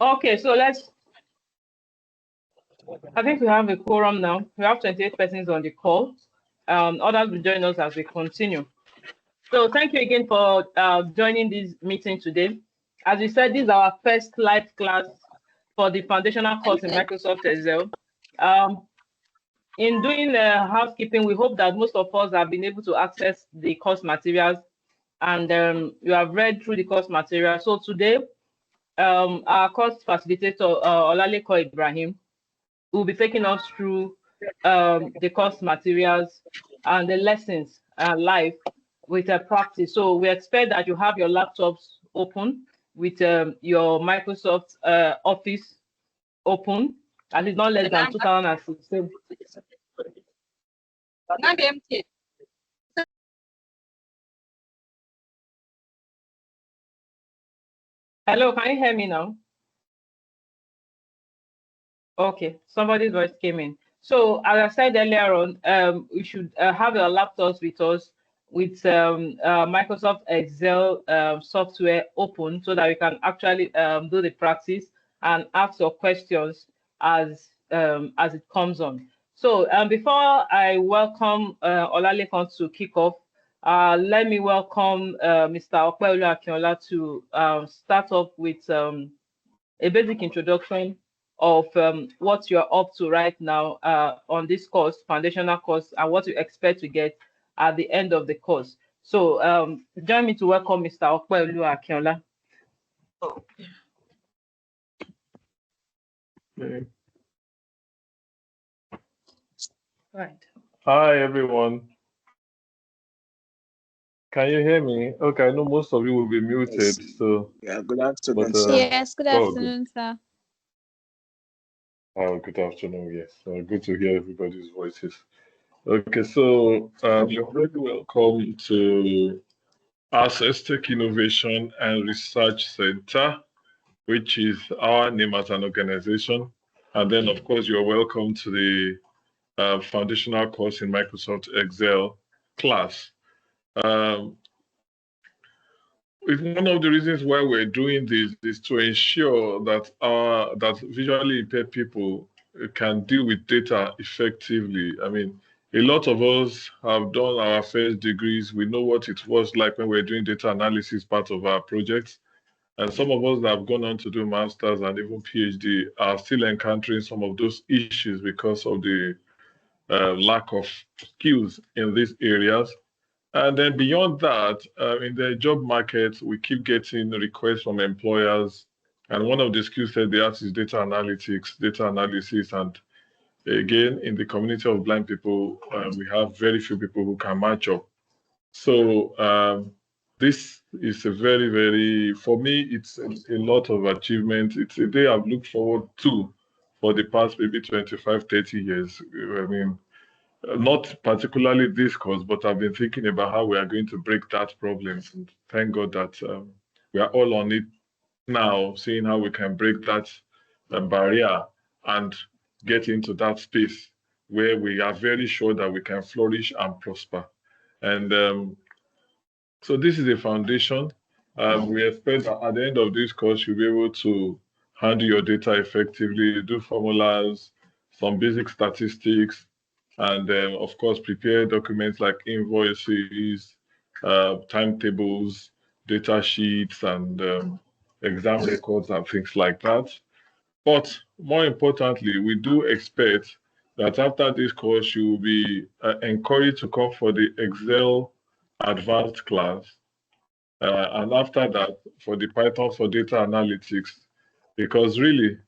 Okay, so I think we have a quorum now. We have 28 persons on the call. Others will join us as we continue. So thank you again for joining this meeting today. As we said, this is our first live class for the foundational course in Microsoft Excel. In doing housekeeping, we hope that most of us have been able to access the course materials and you have read through the course material. So today, our course facilitator, Olaleko Ibrahim, will be taking us through the course materials and the lessons live with a practice. So we expect that you have your laptops open with your Microsoft Office open, and it's not less than 2016. Hello, can you hear me now? Okay, somebody's voice came in. So as I said earlier on, we should have your laptops with us with Microsoft Excel software open so that we can actually do the practice and ask your questions as it comes on. So before I welcome Olalekan to kick off, let me welcome Mr. Opeolu Akinola to start off with a basic introduction of what you're up to right now on this course, foundational course, and what you expect to get at the end of the course. So join me to welcome Mr. Opeolu Akinola. Okay. Right. Hi, everyone. Can you hear me? Okay, I know most of you will be muted, Yes. so. Yeah, good afternoon, But, sir. Yes, good afternoon, sir. Oh, good afternoon, yes. Good to hear everybody's voices. Okay, so you're very welcome to Accesstech Innovation and Research Center, which is our name as an organization. And then, of course, you're welcome to the foundational course in Microsoft Excel class. One of the reasons why we're doing this is to ensure that that visually impaired people can deal with data effectively. I mean, a lot of us have done our first degrees. We know what it was like when we're doing data analysis part of our projects. And some of us that have gone on to do masters and even PhD are still encountering some of those issues because of the lack of skills in these areas. And then beyond that, in the job market, we keep getting requests from employers. And one of the skill sets they ask is data analytics, data analysis. And again, in the community of blind people, we have very few people who can match up. So this is a very, very, for me, it's a lot of achievement. It's a day I've looked forward to for the past maybe 25, 30 years. I mean, not particularly this course, but I've been thinking about how we are going to break that problem. And thank God that we are all on it now, seeing how we can break that barrier and get into that space where we are very sure that we can flourish and prosper. And so this is a foundation. We expect that at the end of this course, you'll be able to handle your data effectively, do formulas, some basic statistics, and of course, prepare documents like invoices, timetables, data sheets, and exam records and things like that. But more importantly, we do expect that after this course, you will be encouraged to come for the Excel advanced class. And after that, for the Python for data analytics, because really,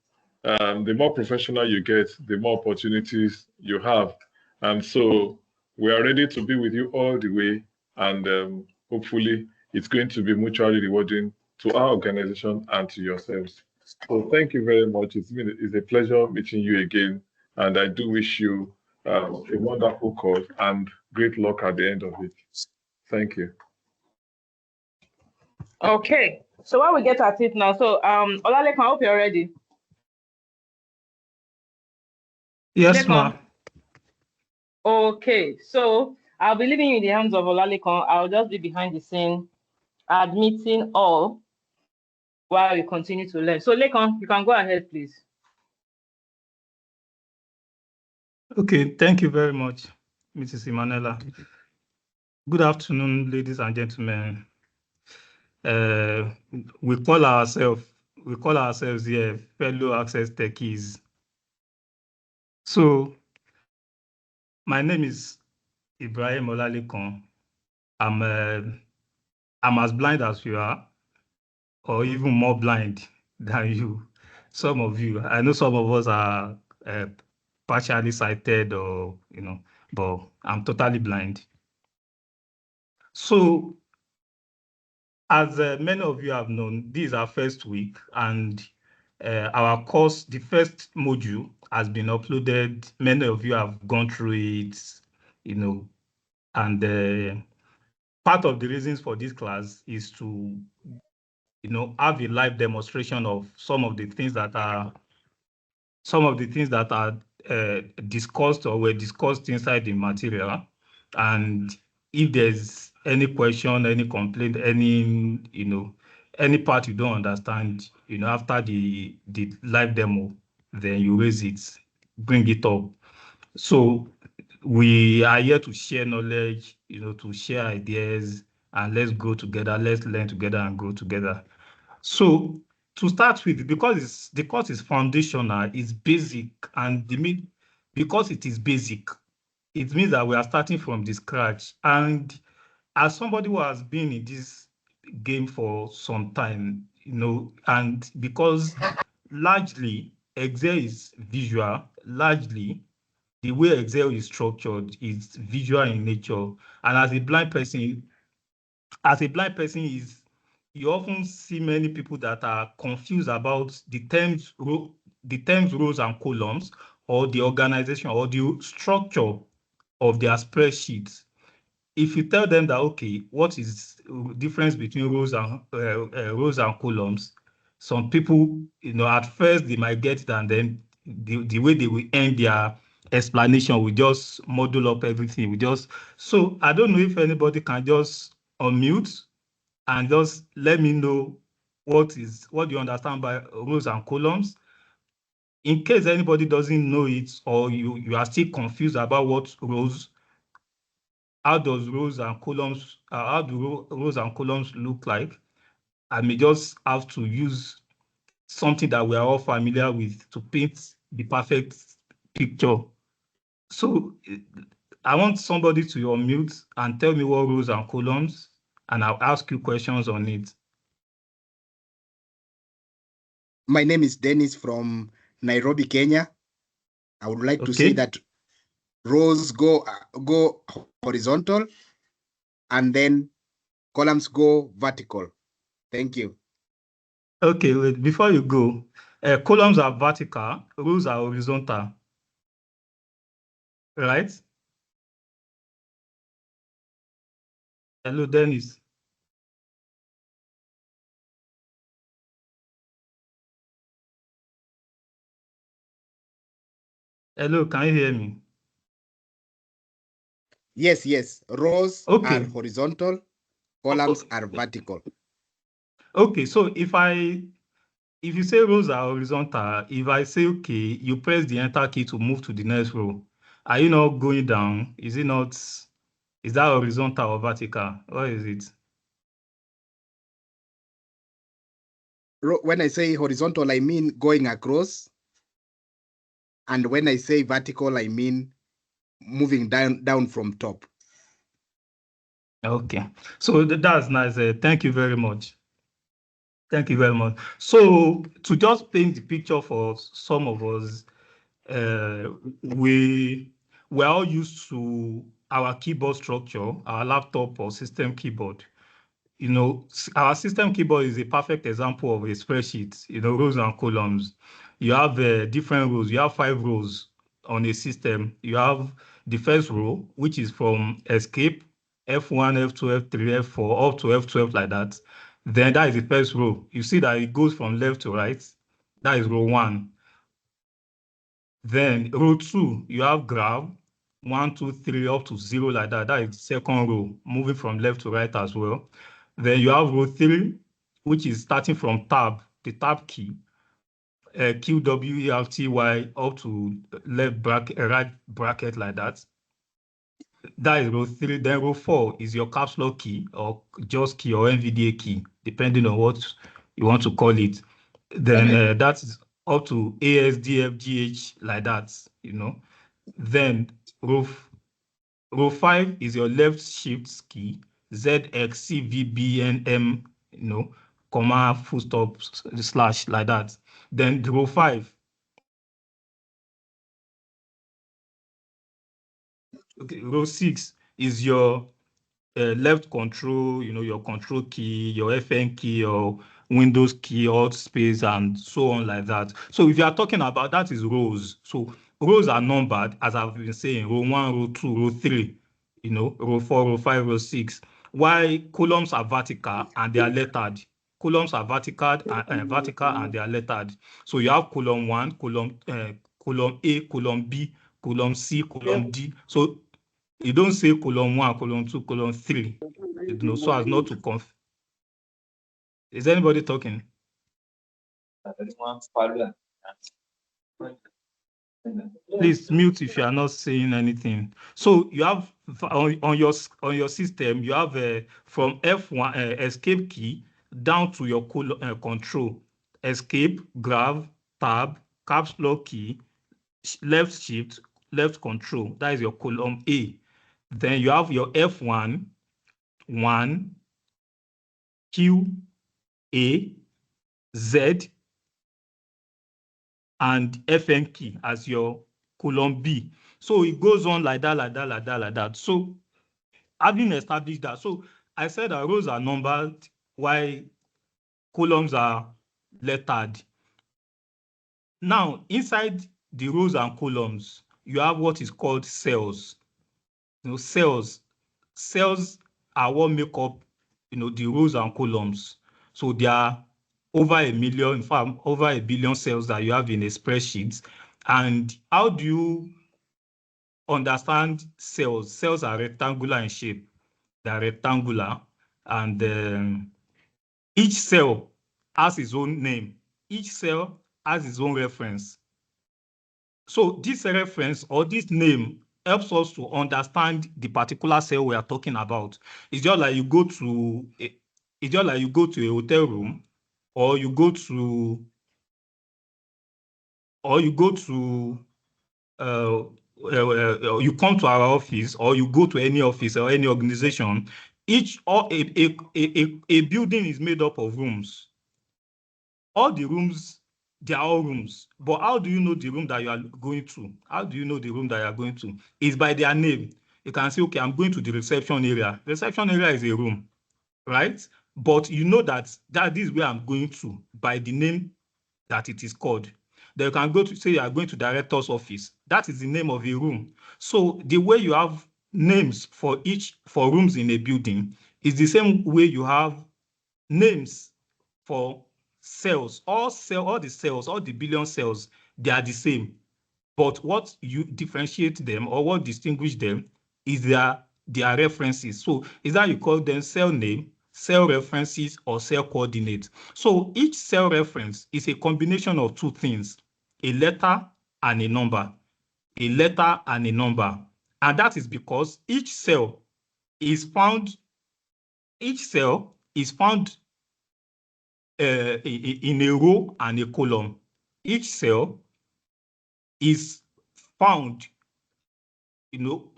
the more professional you get, the more opportunities you have. And so we are ready to be with you all the way. And hopefully, it's going to be mutually rewarding to our organization and to yourselves. So thank you very much. It's a pleasure meeting you again. And I do wish you a wonderful course and great luck at the end of it. Thank you. Okay, so when we get at it now, so Olalekan, I hope you're ready. Yes, ma'am. Okay, so I'll be leaving you in the hands of Olalekan. I'll just be behind the scene, admitting all. while you continue to learn. So Lekon, you can go ahead, please. Okay, thank you very much, Mrs. Emanuela. Good afternoon, ladies and gentlemen. We call ourselves here fellow Access Techies. So my name is Ibrahim Olalekan. I'm as blind as you are, or even more blind than you. Some of you, I know some of us are partially sighted, or but I'm totally blind. So, as many of you have known, this is our first week, and our course, the first module, has been uploaded. Many of you have gone through it, and part of the reasons for this class is to, have a live demonstration of some of the things that are discussed or were discussed inside the material. And if there's any question, any complaint, any part you don't understand, after the live demo, then you raise it, bring it up. So we are here to share knowledge, to share ideas, and let's go together, let's learn together and grow together. So to start with, because the course is foundational, it's basic, and because it is basic, it means that we are starting from the scratch. And as somebody who has been in this game for some time, and because largely Excel is visual, largely the way Excel is structured is visual in nature. And as a blind person, you often see many people that are confused about the terms rows and columns, or the organization or the structure of their spreadsheets. If you tell them that, okay, what is the difference between rows and columns, some people, at first they might get it, and then the way they will end their explanation, we just model up everything. So I don't know if anybody can just unmute and just let me know what do you understand by rows and columns. In case anybody doesn't know it, or you are still confused about how do rows and columns look like, I may just have to use something that we are all familiar with to paint the perfect picture. So I want somebody to unmute and tell me what rows and columns, and I'll ask you questions on it. My name is Dennis from Nairobi, Kenya. I would like to say that rows go horizontal, and then columns go vertical. Thank you. Okay, wait, before you go, columns are vertical, rows are horizontal, right? Hello, Dennis. Hello, can you hear me? Yes. Rows are horizontal, columns are vertical. Okay, so if you say rows are horizontal, if I say, okay, you press the enter key to move to the next row, are you not going down? Is that horizontal or vertical? What is it? When I say horizontal, I mean going across. And when I say vertical, I mean moving down from top. Okay, so that's nice. Thank you very much. Thank you very much. So to just paint the picture for some of us, we're all used to our keyboard structure, our laptop or system keyboard. Our system keyboard is a perfect example of a spreadsheet, rows and columns. You have different rows. You have 5 rows on a system. You have the first row, which is from escape, F1, F2, F3, F4, up to F12, like that. Then that is the first row. You see that it goes from left to right. That is row 1. Then row 2, you have graph, 1, 2, 3, up to 0, like that. That is the second row, moving from left to right as well. Then you have row 3, which is starting from tab, the tab key, QWERTY up to left bracket, right bracket like that. That is row 3. Then row 4 is your caps lock key or JAWS key or NVDA key, depending on what you want to call it. Then that's up to ASDFGH like that, you know. Then row 5 is your left shift key, ZXCVBNM, you know, comma, full stop, slash like that. Then row 5. Okay, row 6 is your left control, you know, your control key, your FN key, or Windows key, alt space, and so on like that. So if you are talking about that is rows. So rows are numbered, as I've been saying, row 1, row 2, row 3, you know, row 4, row 5, row 6. While columns are vertical and they are lettered. Columns are vertical and they are lettered. So you have column 1, column A, column B, column C, column D. So you don't say column 1, column 2, column 3, you know, so as not to conf. Is anybody talking? Please mute if you are not saying anything. So you have on your system, you have from F1 escape key down to your control, escape, grab, tab, caps lock key, left shift, left control. That is your column A. Then you have your F1, 1, Q, A, Z, and FN key as your column B. So it goes on like that, like that, like that, like that. So having established that, so I said that rows are numbered while columns are lettered. Now, inside the rows and columns, you have what is called cells. You know, cells are what make up, you know, the rows and columns. So there are over a million, in fact, over a billion cells that you have in a spreadsheet. And how do you understand cells? Cells are rectangular in shape. They are rectangular, and each cell has its own name. Each cell has its own reference. So this reference or this name helps us to understand the particular cell we are talking about. It's just like you go to a hotel room, or you go to you come to our office, or you go to any office or any organization. A building is made up of rooms. All the rooms, they are all rooms. But how do you know the room that you are going to? How do you know the room that you are going to? It's by their name. You can say, okay, I'm going to the reception area. Reception area is a room, right? But you know that is where I'm going to by the name that it is called. Then you can go to say you are going to director's office. That is the name of a room. So the way you have names for rooms in a building is the same way you have names for cells. All the cells, all the billion cells, they are the same. But what you differentiate them or what distinguish them is their references. So is that you call them cell name, cell references, or cell coordinates. So each cell reference is a combination of two things, a letter and a number. A letter and a number. And that is because each cell is found in a row and a column. Each cell is found, you know,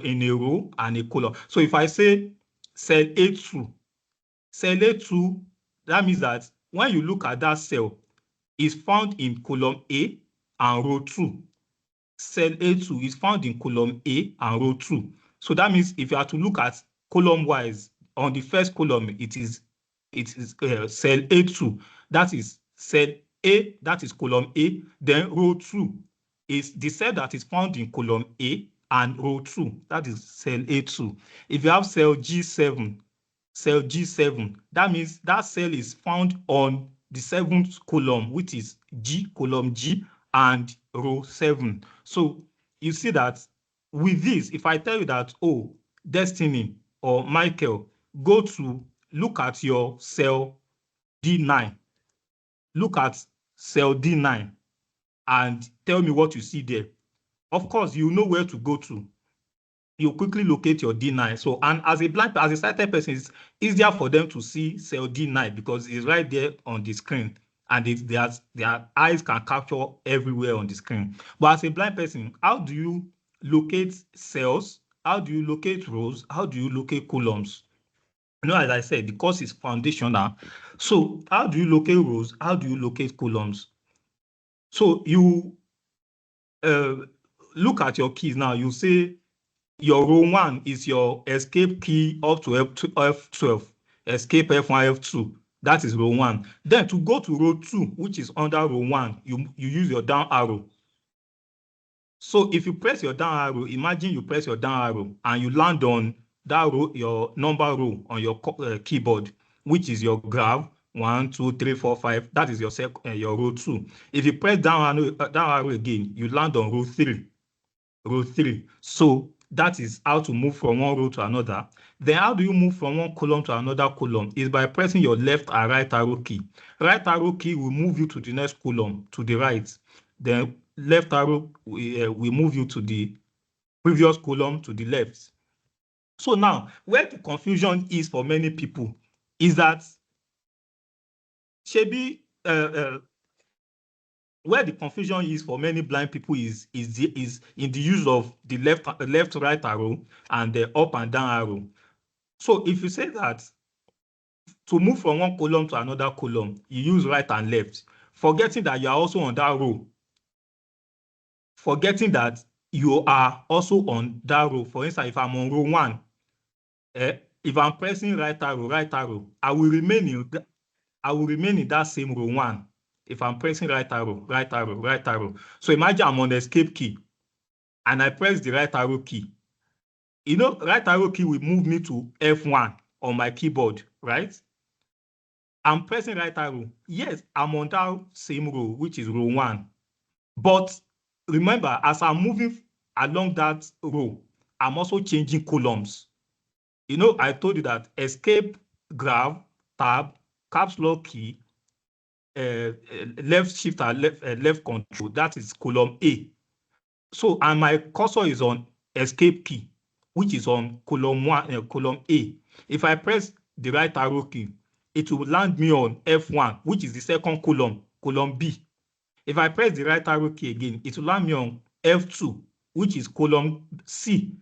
in a row and a column. So if I say cell A2, that means that when you look at that cell, it's found in column A and row 2. Cell A2 is found in column A and row 2. So that means if you are to look at column wise, on the first column, it is cell A2. That is cell A, that is column A. Then row 2 is the cell that is found in column A and row 2. That is cell A2. If you have cell G7, that means that cell is found on the 7th column, which is column G and row 7. So you see that with this, if I tell you that, oh, Destiny or Michael, go to look at your cell D9. Look at cell D9 and tell me what you see there. Of course, you know where to go to. You quickly locate your D9. So, and as a sighted person, it's easier for them to see cell D9 because it's right there on the screen, and their eyes can capture everywhere on the screen. But as a blind person, how do you locate cells? How do you locate rows? How do you locate columns? As I said, the course is foundational. So how do you locate rows? How do you locate columns? So you look at your keys now. You say your row 1 is your escape key up to F12. Escape F1, F2. That is row 1. Then to go to row 2, which is under row 1, you use your down arrow. So if you press your down arrow, imagine you press your down arrow and you land on that row, your number row on your keyboard, which is your graph 1, 2, 3, 4, 5. That is your row 2. If you press down arrow again, you land on row 3. Row 3. So that is how to move from one row to another. Then how do you move from one column to another column? Is by pressing your left and right arrow key. Right arrow key will move you to the next column to the right. Then left arrow will move you to the previous column to the left. So now, where the confusion is for many people is that where the confusion is for many blind people is in the use of the left right arrow and the up and down arrow. So if you say that to move from one column to another column, you use right and left, forgetting that you are also on that row. Forgetting that you are also on that row. For instance, if I'm on row 1, if I'm pressing right arrow, I will remain in that same row 1. If I'm pressing right arrow. So imagine I'm on the escape key and I press the right arrow key. Right arrow key will move me to F1 on my keyboard, right? I'm pressing right arrow. Yes, I'm on that same row, which is row 1. But remember, as I'm moving along that row, I'm also changing columns. I told you that escape, graph, tab, caps lock key, left shift and left control, that is column A. So, and my cursor is on escape key, which is on column A. If I press the right arrow key, it will land me on F1, which is the second column B. If I press the right arrow key again, it will land me on F2, which is column C.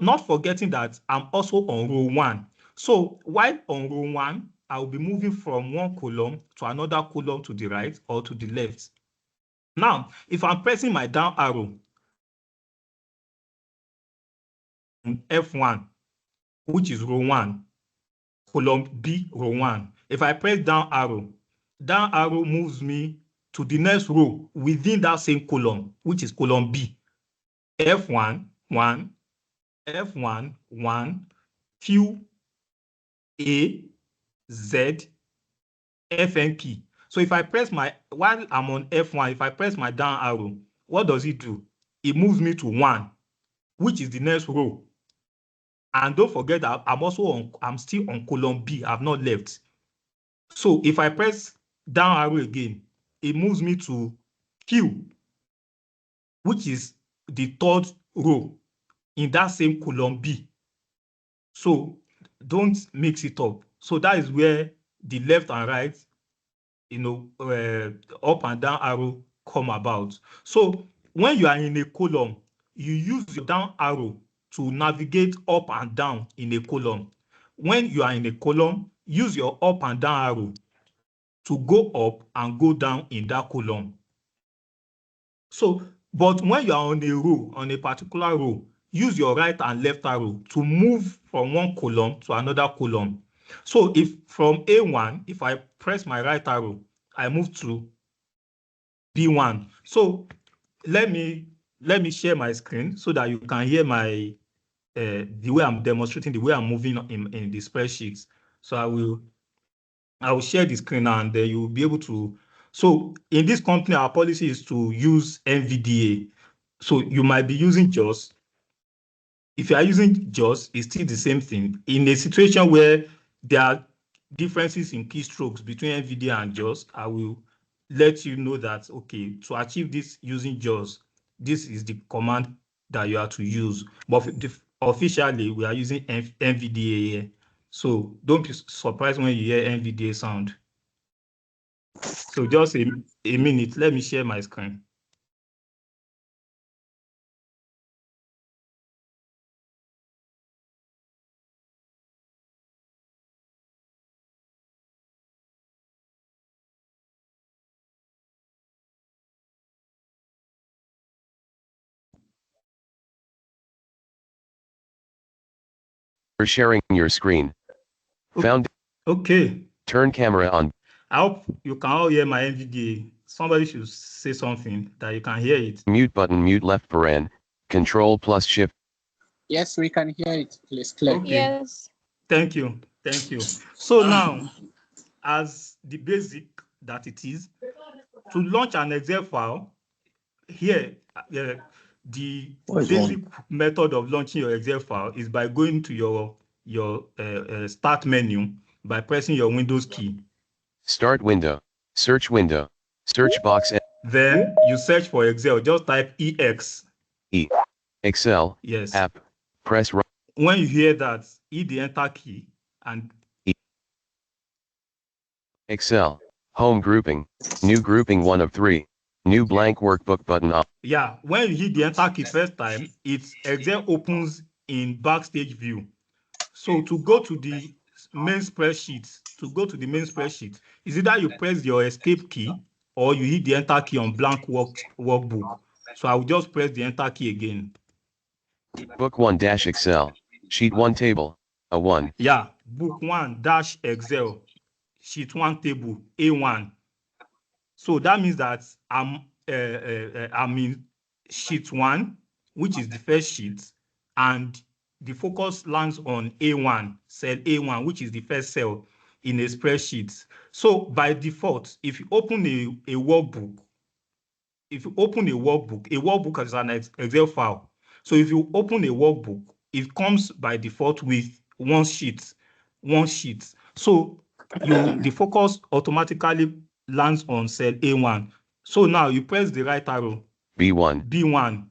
Not forgetting that I'm also on row 1. So while on row 1, I will be moving from one column to another column to the right or to the left. Now, if I'm pressing my down arrow on F1, which is row 1, column B, row 1. If I press down arrow moves me to the next row within that same column, which is column B. F1, 1, F1, 1, Q, A, Z, FN key. So if I press while I'm on F1, if I press my down arrow, what does it do? It moves me to 1, which is the next row. And don't forget that I'm still on column B. I've not left. So if I press down arrow again, it moves me to Q, which is the third row in that same column B. So don't mix it up. So that is where the left and right, up and down arrow come about. So when you are in a column, you use your down arrow to navigate up and down in a column. When you are in a column, use your up and down arrow to go up and go down in that column. So, but when you are on a row, on a particular row, use your right and left arrow to move from one column to another column. So if from A1, if I press my right arrow, I move to B1. So let me share my screen so that you can hear my the way I'm demonstrating, the way I'm moving in the spreadsheets. So I will share the screen and you will be able to. So in this company, our policy is to use NVDA. So you might be using JAWS. If you are using JAWS, it's still the same thing. In a situation where there are differences in keystrokes between NVDA and JAWS, I will let you know that, okay, to achieve this using JAWS, this is the command that you have to use. But officially, we are using NVDA here. So don't be surprised when you hear NVDA sound. So just a minute, let me share my screen. You're sharing your screen. Found. Okay. Turn camera on. I hope you can all hear my NVDA. Somebody should say something that you can hear it. Mute button, mute left paren. Control plus shift. Yes, we can hear it. Please clear. Okay. Yes. Thank you. Thank you. So now, as the basic that it is, to launch an Excel file, here, the basic method of launching your Excel file is by going to your start menu by pressing your Windows key. Start window. Search window. Search box. Then you search for Excel. Just type EX. Excel. Yes. App. Press right. When you hear that, hit the enter key and Excel. Home grouping. New grouping 1 of 3. New blank workbook button up. Yeah, when you hit the enter key first time, it's Excel opens in backstage view. So to go to the main spreadsheet, is either you press your escape key or you hit the enter key on blank workbook. So I will just press the enter key again. Book 1 dash Excel. Sheet 1 table. A1. Yeah, book 1 dash Excel. Sheet 1 table, A1. So that means that I'm in sheet 1, which is the first sheet, and the focus lands on A1, cell A1, which is the first cell in a spreadsheet. So by default, if you open a workbook, is an Excel file. So if you open a workbook, it comes by default with one sheet. So the focus automatically lands on cell A1. So now you press the right arrow. B1.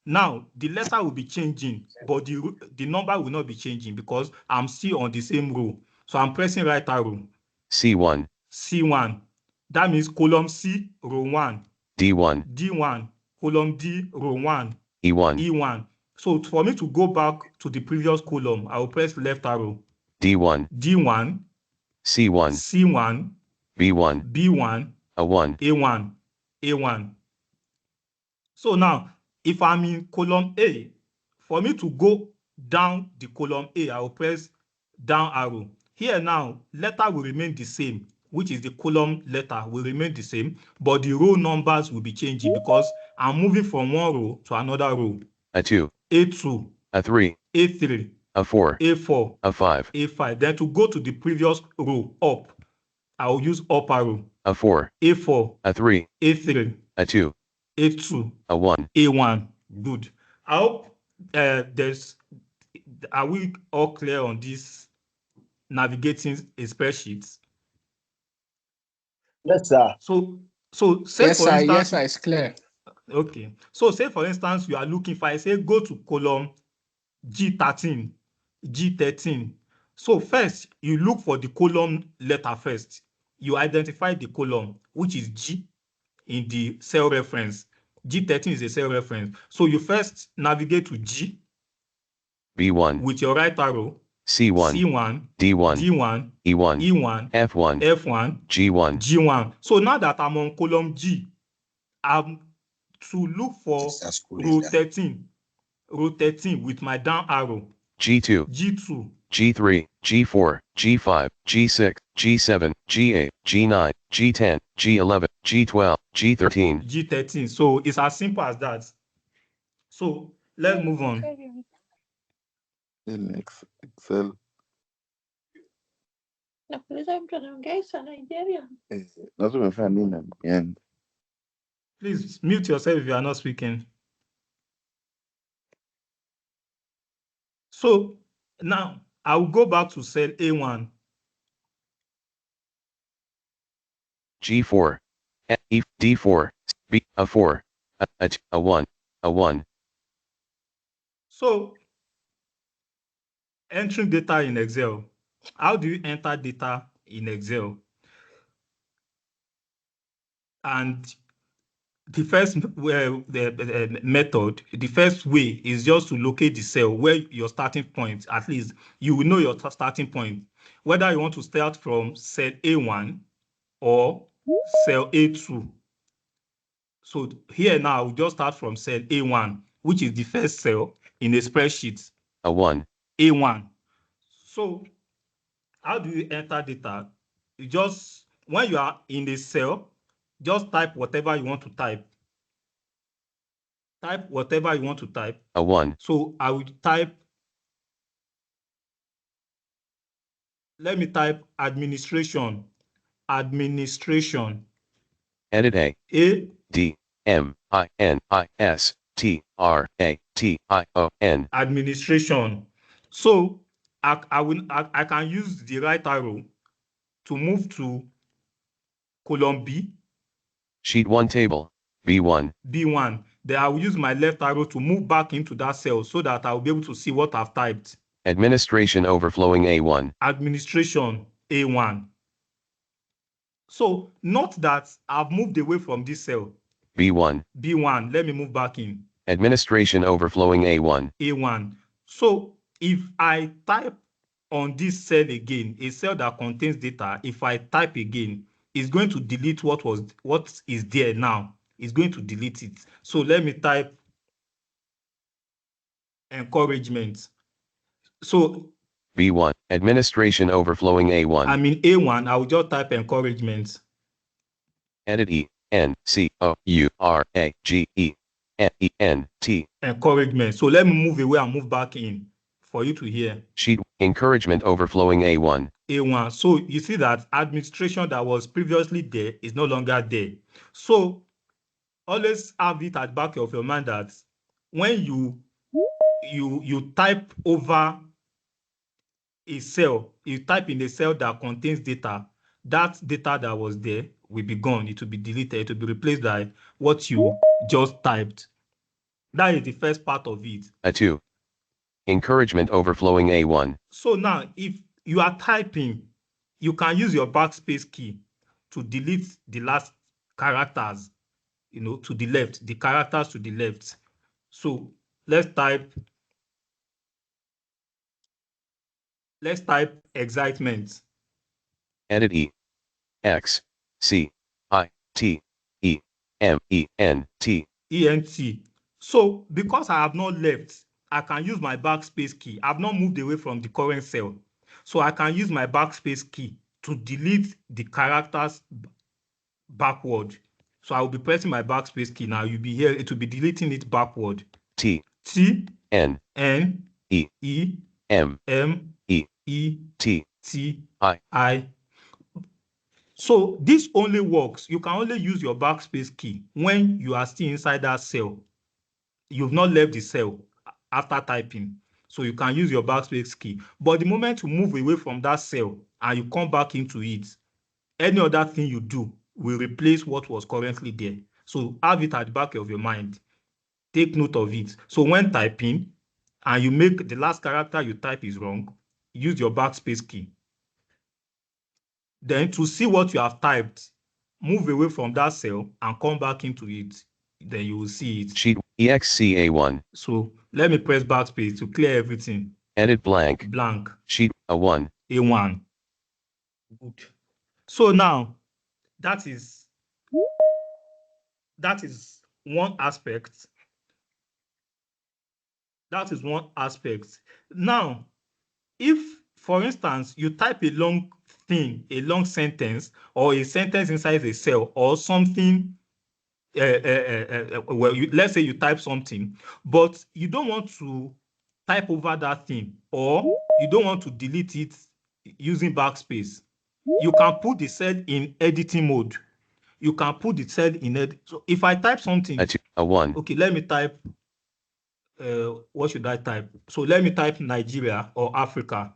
Now the letter will be changing, but the number will not be changing because I'm still on the same row. So I'm pressing right arrow. C1. That means column C, row 1. D1. Column D, row 1. E1. So for me to go back to the previous column, I will press left arrow. D1. C1. B1. A1. So now, if I'm in column A, for me to go down the column A, I will press down arrow. Here now, letter will remain the same, which is the column letter will remain the same, but the row numbers will be changing because I'm moving from one row to another row. A2. A2. A3. A3. A4. A4. A5. A5. Then to go to the previous row, up, I will use up arrow. A4. A4. A3. A3. A2. A2. A1. A1. Good. I hope are we all clear on this navigating a spreadsheet? Yes, sir. So say Yes, for sir. instance, Yes, sir. It's clear. Okay. So say for instance, you are looking for, I say go to column G13. So first, you look for the column letter first. You identify the column, which is G in the cell reference. G13 is a cell reference. So you first navigate to G. B1. With your right arrow. C1. D1. E1. F1. G1. So now that I'm on column G, I'm to look for row 13. Row 13 with my down arrow. G2. G3. G4. G5. G6. G7. G8. G9. G10. G11. G12. G13. G13. So it's as simple as that. So let's move on. Excel. Please mute yourself if you are not speaking. So now I will go back to cell A1. G4. E, D4. B, a 4. A 1. A 1. So, entering data in Excel. How do you enter data in Excel? And the first method, the first way is just to locate the cell where your starting point, at least you will know your starting point, whether you want to start from cell A1 or cell A2. So here now, we just start from cell A1, which is the first cell in a spreadsheet. A1. A1. So how do you enter data? You just, when you are in the cell, just type whatever you want to type. Type whatever you want to type. A1. So I will type, let me type administration. Administration. Edit A. A. D. M. I. N. I. S. T. R. A. T. I. O. N. Administration. So I can use the right arrow to move to column B. Sheet 1 table. B1. B1. Then I will use my left arrow to move back into that cell so that I will be able to see what I've typed. Administration overflowing A1. Administration A1. So note that I've moved away from this cell. B1. B1. Let me move back in. Administration overflowing A1. A1. So if I type on this cell again, a cell that contains data, if I type again, it's going to delete what is there now. It's going to delete it. So let me type encouragement. So B1. Administration overflowing A1. I'm in A1. I will just type encouragement. Edit E. N. C. O. U. R. A. G. E. N. E. N. T. Encouragement. So let me move away and move back in for you to hear. Sheet. Encouragement overflowing A1. A1. So you see that administration that was previously there is no longer there. So always have it at the back of your mind that when you type over a cell, you type in a cell that contains data, that data that was there will be gone. It will be deleted. It will be replaced by what you just typed. That is the first part of it. A2. Encouragement overflowing A1. So now, if you are typing, you can use your backspace key to delete the last characters, to the left, the characters to the left. So let's type excitement. Edit E. X. C. I. T. E. M. E. N. T. ENT. So because I have not left, I can use my backspace key. I've not moved away from the current cell. So I can use my backspace key to delete the characters backward. So I will be pressing my backspace key now. You'll be here. It will be deleting it backward. T. T. N. N. E. E. M. M. E. E. T. T. I. I. So this only works. You can only use your backspace key when you are still inside that cell. You've not left the cell after typing. So you can use your backspace key. But the moment you move away from that cell and you come back into it, any other thing you do will replace what was currently there. So have it at the back of your mind. Take note of it. So when typing and you make the last character you type is wrong, use your backspace key. Then to see what you have typed, move away from that cell and come back into it. Then you will see it. Sheet EXCA1. So let me press backspace to clear everything. Edit blank. Blank. Sheet A1. A1. Good. So now that is one aspect. That is one aspect. Now, if, for instance, you type a long thing, a long sentence, or a sentence inside a cell, or something, let's say you type something, but you don't want to type over that thing, or you don't want to delete it using backspace, you can put the cell in editing mode. You can put the cell in edit. So if I type something, A1. okay, let me type. What should I type? So let me type Nigeria or Africa.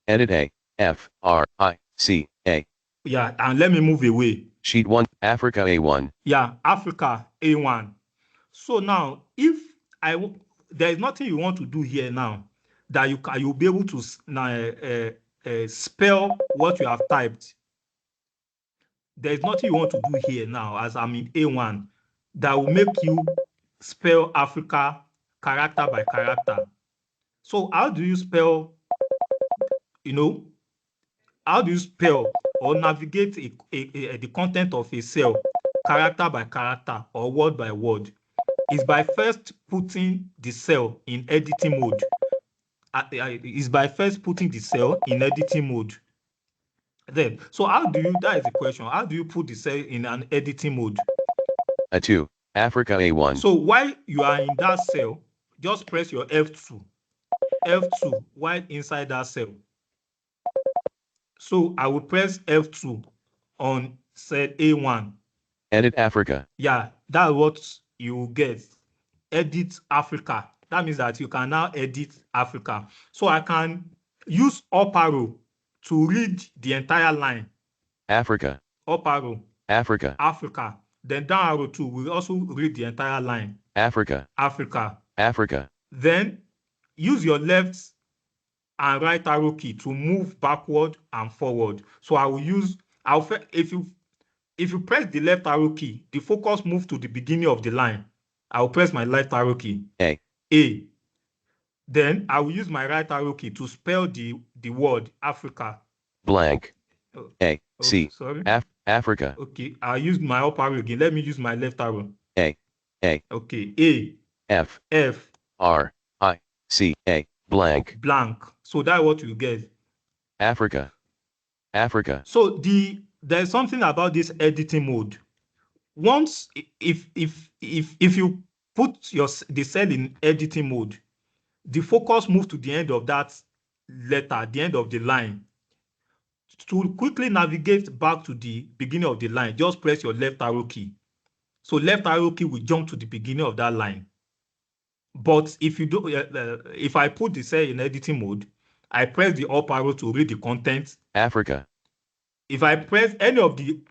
Edit A. F. R. I. C. A. Yeah, and let me move away. Sheet 1, Africa A1. Yeah, Africa A1. So now, if there is nothing you want to do here now that you'll be able to spell what you have typed. There is nothing you want to do here now, as I'm in A1, that will make you spell Africa character by character. So how do you spell, how do you spell or navigate the content of a cell character by character or word by word? Is by first putting the cell in editing mode. Is by first putting the cell in editing mode. Then, so that is the question. How do you put the cell in an editing mode? A2, Africa A1. So while you are in that cell, just press your F2 while inside that cell. So I will press F2 on cell A1. Edit Africa. Yeah, that's what you will get. Edit Africa. That means that you can now edit Africa. So I can use up arrow to read the entire line. Africa. Up arrow. Africa. Africa. Then down arrow too will also read the entire line. Africa. Africa. Africa. Then use your left and right arrow key to move backward and forward. So if you press the left arrow key, the focus moves to the beginning of the line. I'll press my left arrow key. A. Then I will use my right arrow key to spell the word Africa. Blank. A. Oh, C. Sorry. Africa. Okay, I'll use my up arrow again. Let me use my left arrow. A. Okay, A. F. R. I. C. A. Blank. So that's what you get. Africa. So there's something about this editing mode. Once if you put the cell in editing mode, the focus moves to the end of that letter, the end of the line. To quickly navigate back to the beginning of the line, just press your left arrow key. So left arrow key will jump to the beginning of that line. But if you do, if I put the cell in editing mode, I press the up arrow to read the content. Africa. If I press any of the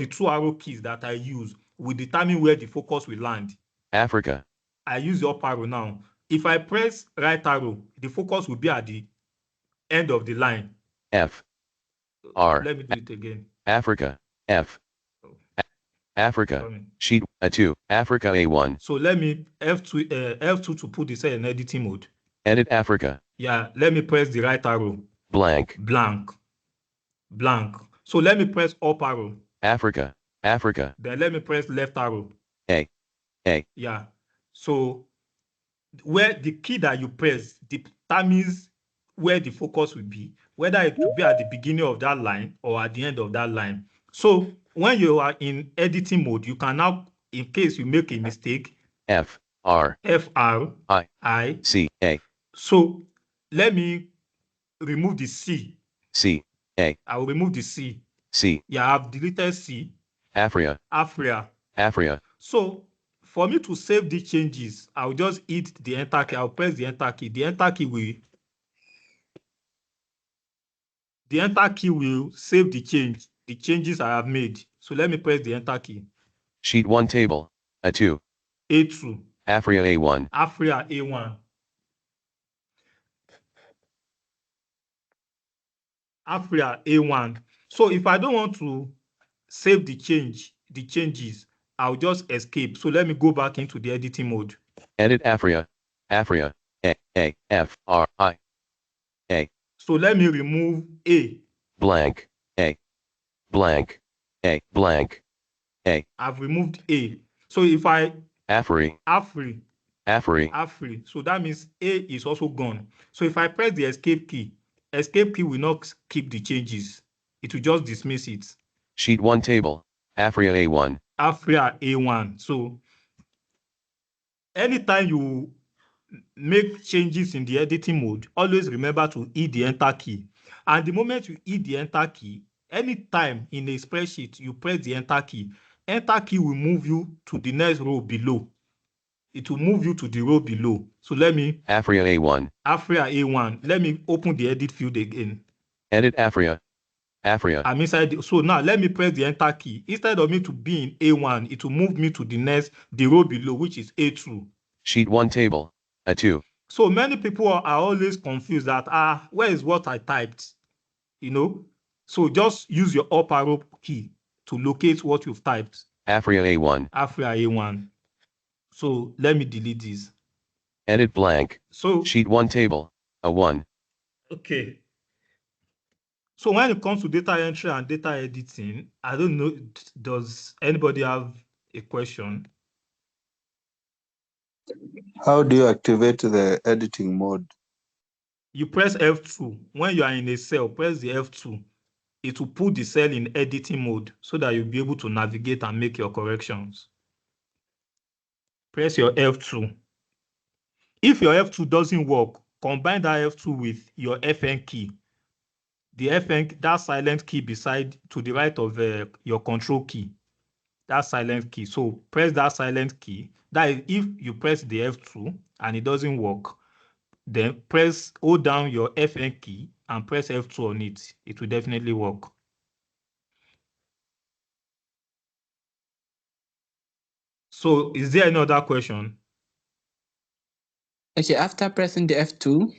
two arrow keys that I use, will determine where the focus will land. Africa. I use the up arrow now. If I press right arrow, the focus will be at the end of the line. F. R. Let me do it again. Africa. F. Africa. Sorry. Sheet A2, Africa A1. So let me F2 to put the cell in editing mode. Edit Africa. Yeah, let me press the right arrow. Blank. So let me press up arrow. Africa. Then let me press left arrow. A. Yeah. So where the key that you press determines where the focus will be, whether it will be at the beginning of that line or at the end of that line. So when you are in editing mode, you can now, in case you make a mistake, F. R. I. C. A. So let me remove the C. C. A. I will remove the C. C. Yeah, I've deleted C. Africa. So for me to save the changes, I'll just hit the enter key. I'll press the enter key. The enter key will save the changes I have made. So let me press the enter key. Sheet 1 table. A2. Africa A1. Africa A1. So if I don't want to save the changes, I'll just escape. So let me go back into the editing mode. Edit Africa. A. F. R. I. A. So let me remove A. Blank. A. Blank. A. Blank. A. I've removed A. So if I Afri. So that means A is also gone. So if I press the escape key will not keep the changes. It will just dismiss it. Sheet 1 table. Africa A1. So anytime you make changes in the editing mode, always remember to hit the enter key. And the moment you hit the enter key, anytime in a spreadsheet you press the enter key will move you to the next row below. It will move you to the row below. So let me Africa A1. Let me open the edit field again. Edit Africa Afria. I'm inside. So now let me press the enter key. Instead of me to be in A1, it will move me to the next, the row below, which is A2. Sheet 1 table. A2. So many people are always confused that, where is what I typed? You know? So just use your up arrow key to locate what you've typed. Afria A1. Afria A1. So let me delete this. Edit blank. So Sheet 1 table. A1. okay. So when it comes to data entry and data editing, I don't know, does anybody have a question? How do you activate the editing mode? You press F2. When you are in a cell, press the F2. It will put the cell in editing mode so that you'll be able to navigate and make your corrections. Press your F2. If your F2 doesn't work, combine that F2 with your FN key. The FN, that silent key beside to the right of your control key. That silent key. So press that silent key. That is, if you press the F2 and it doesn't work, then hold down your FN key and press F2 on it. It will definitely work. So is there any other question? Okay, after pressing the F2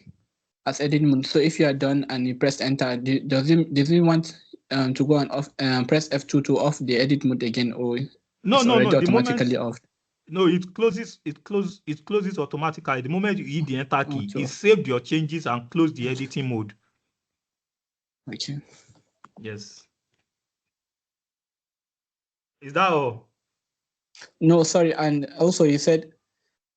as edit mode, so if you are done and you press enter, does it want to go and off press F2 to off the edit mode again, or No, it's no, already no. automatically off? No, it closes automatically. The moment you hit the enter key, Okay. it saved your changes and closed the editing mode. Okay. Yes. Is that all? No, sorry. And also you said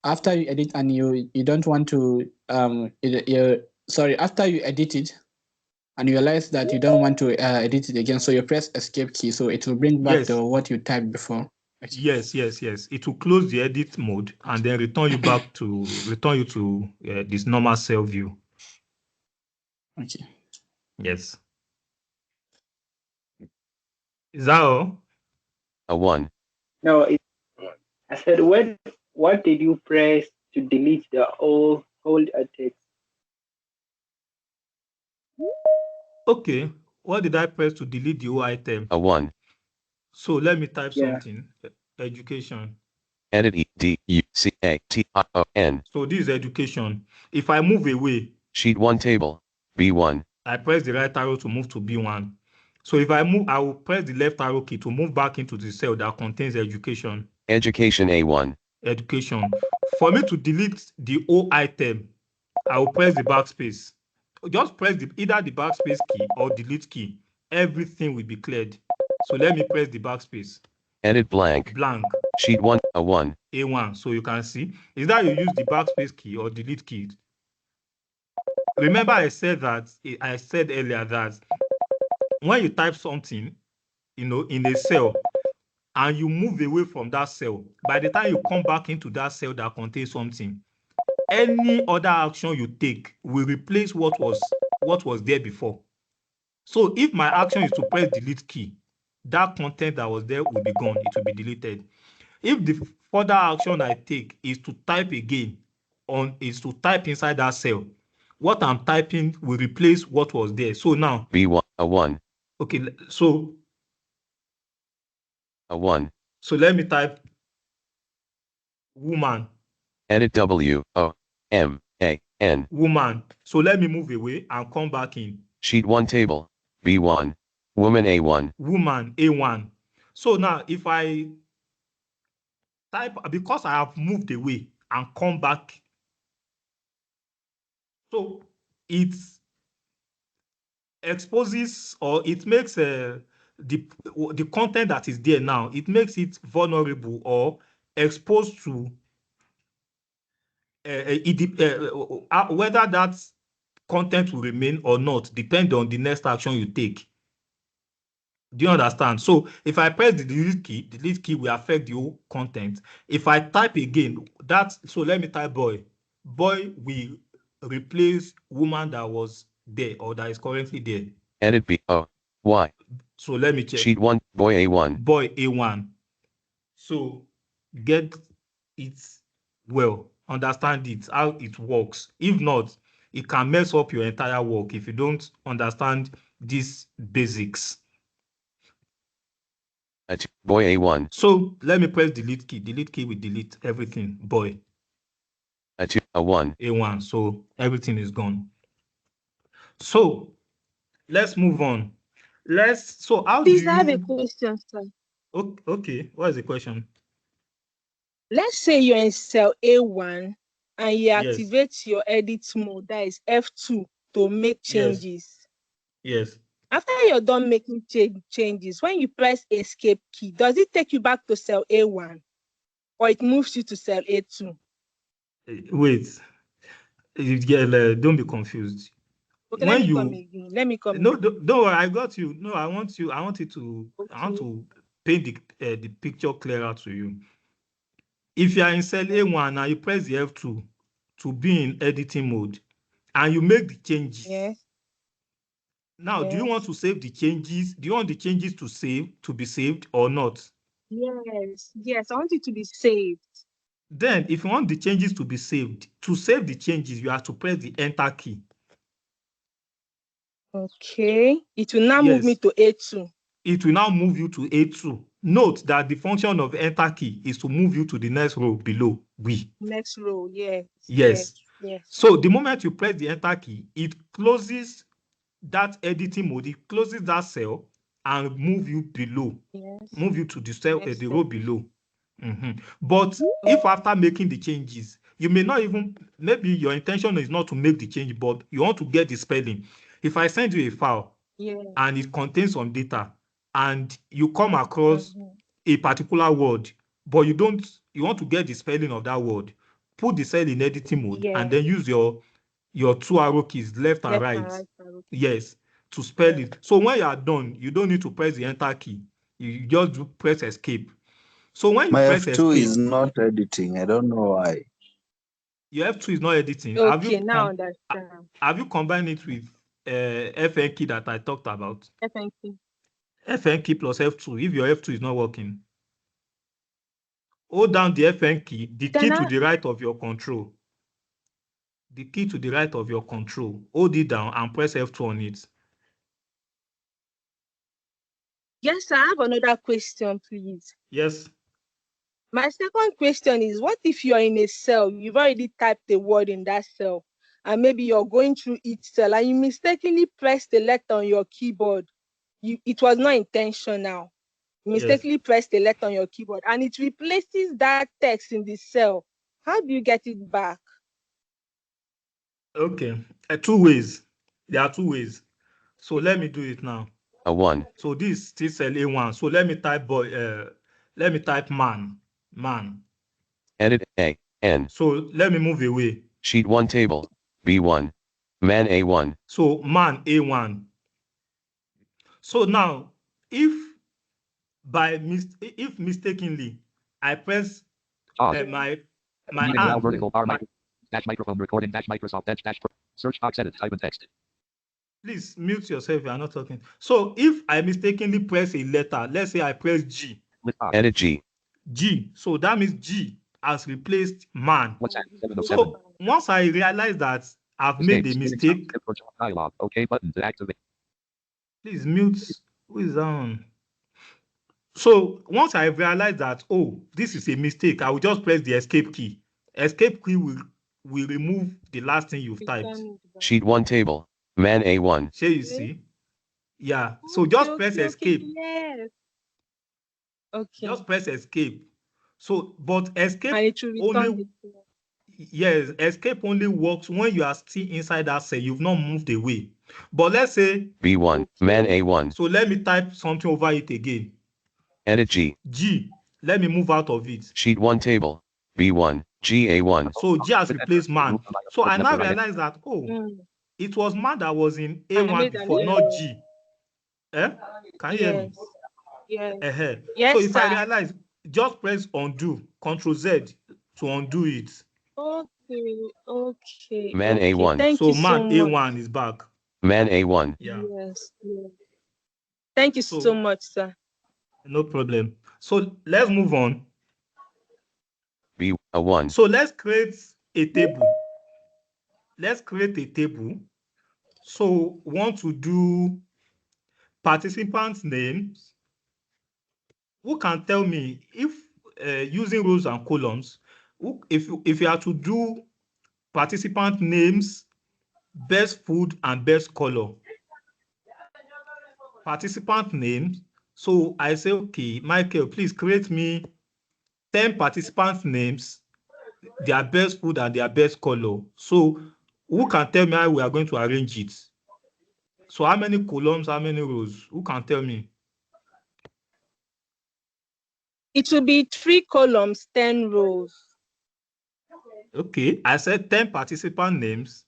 after you edit and you don't want to after you edit it and you realize that you don't want to edit it again, so you press escape key, so it will bring back Yes. what you typed before. Okay. Yes. It will close the edit mode and then return you to this normal cell view. Okay. Yes. Is that all? A1. No, I said, what did you press to delete the old text? Okay. What did I press to delete the whole item? A1. So let me type Yeah. something. Education. Edit EDUCATION. So this is education. If I move away, Sheet 1 table. B1. I press the right arrow to move to B1. So if I move, I will press the left arrow key to move back into the cell that contains education. Education A1. Education. For me to delete the whole item, I will press the backspace. Just press either the backspace key or delete key. Everything will be cleared. So let me press the backspace. Edit blank. Blank. Sheet 1. A1. A1. So you can see, is that you use the backspace key or delete key. Remember I said earlier that when you type something, in a cell, and you move away from that cell, by the time you come back into that cell that contains something, any other action you take will replace what was there before. So if my action is to press delete key, that content that was there will be gone. It will be deleted. If the further action I take is to type again, is to type inside that cell, what I'm typing will replace what was there. So now B1. A1. okay, so A1. So let me type woman. Edit WOMAN. Woman. So let me move away and come back in. Sheet 1 table. B1. Woman A1. Woman A1. So now if I type, because I have moved away and come back, so it exposes, or it makes the content that is there now, it makes it vulnerable or exposed to whether that content will remain or not depend on the next action you take. Do you understand? So if I press the delete key will affect the whole content. If I type again, so let me type boy. Boy will replace woman that was there or that is currently there. Edit BOY. So let me check. Sheet 1. Boy A1. Boy A1. So get it well. Understand it, how it works. If not, it can mess up your entire work if you don't understand these basics. Boy A1. So let me press delete key. Delete key will delete everything. Boy. A1. A1. So everything is gone. So let's move on. So how Please, do I have a you... question, sir. Okay, what is the question? Let's say you're in cell A1 and you Yes. activate your edit mode, that is F2, to make changes. Yes. After you're done making changes, when you press escape key, does it take you back to cell A1 or it moves you to cell A2? Wait. Don't be confused. Okay, When let me you... come again. Let me come No, again. don't worry, I got you. No, I want you to... Okay. I want to paint the picture clearer to you. If you are in cell A1 and you press the F2 to be in editing mode and you make the changes. Yes. Now, do you want to save the changes? Do you want the changes to be saved or not? Yes, I want it to be saved. Then, if you want the changes to be saved, to save the changes, you have to press the enter key. Okay. It will now move me to A2. It will now move you to A2. Note that the function of enter key is to move you to the next row below Next row, yes. Yes. So the moment you press the enter key, it closes that editing mode, it closes that cell and move you below. Yes. Move you to the cell, the row below. But if after making the changes, you may not even, maybe your intention is not to make the change, but you want to get the spelling. If I send you a file and it contains some data and you come across a particular word, but you want to get the spelling of that word, put the cell in editing mode and then use your two arrow keys, left and right. Yes, to spell it. So when you are done, you don't need to press the enter key. You just press escape. So when you My press F2 escape, is not editing. I don't know why. your F2 is not editing. Okay, now understand. Have you combined it with FN key that I talked about? FN key. FN key plus F2 if your F2 is not working. Hold down the FN key, the key to the right of your control. The key to the right of your control. Hold it down and press F2 on it. Yes, I have another question, please. Yes. My second question is, what if you're in a cell, you've already typed a word in that cell, and maybe you're going through each cell and you mistakenly pressed a letter on your keyboard. It was not intentional. You mistakenly pressed a letter on your keyboard and it replaces that text in the cell. How do you get it back? Okay, 2 ways. There are 2 ways. So let me do it now. A1. So this still cell A1. So let me type let me type man. Edit A, N. So let me move away. Sheet 1 table, B1. Man A1. So man A1. So now, if mistakenly I press my hand. Vertical bar dash microphone recording dash Microsoft dash search box edit type in text. Please mute yourself. You are not talking. So if I mistakenly press a letter, let's say I press G. Edit G. G. So that means G has replaced man. WhatsApp, So once I realize that I've made a mistake. Dialog. OK button to activate. Please mute. Who is that on? So once I realize that, oh, this is a mistake, I will just press the escape key. Escape key will remove the last thing you've typed. Sheet 1 table, man A1. Shall you see? Yeah. So just press escape. Yes. Okay. Just press escape. So, but escape only. Yes, escape only works when you are still inside that cell. You've not moved away. But let's say B1, man A1. So let me type something over it again. Edit G. G. Let me move out of it. Sheet 1 table, B1, GA1. So G has replaced man. So I now realize that, it was man that was in A1 before, not G. Can you hear me? Yes. So if I realize, just press undo, Ctrl Z to undo it. Okay. Man A1. Thank you so man much. A1 is back. Man A1. Yeah. Yes. Thank you so much, sir. No problem. So let's move on. B1. So let's create a table. So want to do participants' names. Who can tell me if using rows and columns, if you are to do participant names, best food and best color? Participant names. So I say, okay, Michael, please create me 10 participants' names, their best food and their best color. So who can tell me how we are going to arrange it? So how many columns, how many rows? Who can tell me? It will be 3 columns, 10 rows. Okay, I said 10 participant names,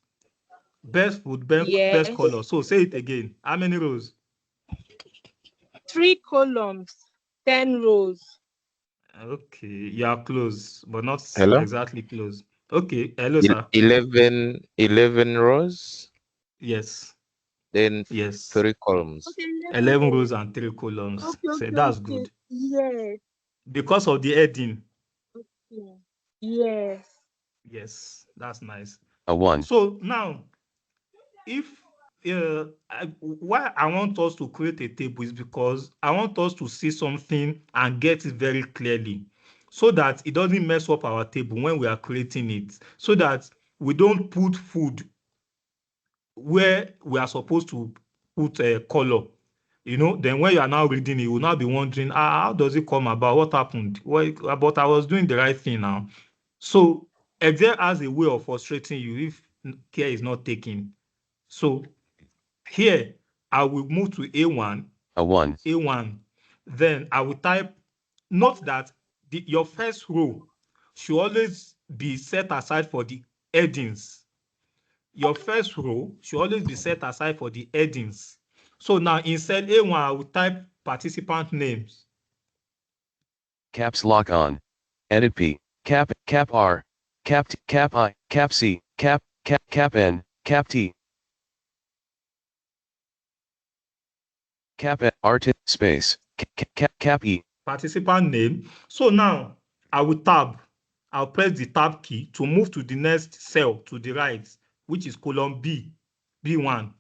best food, best Yes. color. So say it again. How many rows? 3 columns, 10 rows. Okay, you are close, but not Hello? exactly close. Okay, hello, sir. 11 rows, Yes, then yes. 3 columns. Okay, 11 rows and 3 columns. So that's good. Yes. Because of the heading. Okay. Yes. Yes, that's nice. A 1. So now, if why I want us to create a table is because I want us to see something and get it very clearly, so that it doesn't mess up our table when we are creating it, so that we don't put food where we are supposed to put a color. Then when you are now reading it, you will now be wondering, how does it come about? What happened? But I was doing the right thing now. So Excel has a way of frustrating you if care is not taken. So here, I will move to A1. A 1. A1. Then I will type, note that your first row should always be set aside for the headings. Your first row should always be set aside for the headings. So now in cell A1, I will type participant names. Caps lock on. Edit P. Cap R. Cap T, Cap I. Cap C. Cap N. Cap T. Cap Art space. Cap E. Participant name. So now I will tab. I'll press the tab key to move to the next cell to the right, which is column B, B1.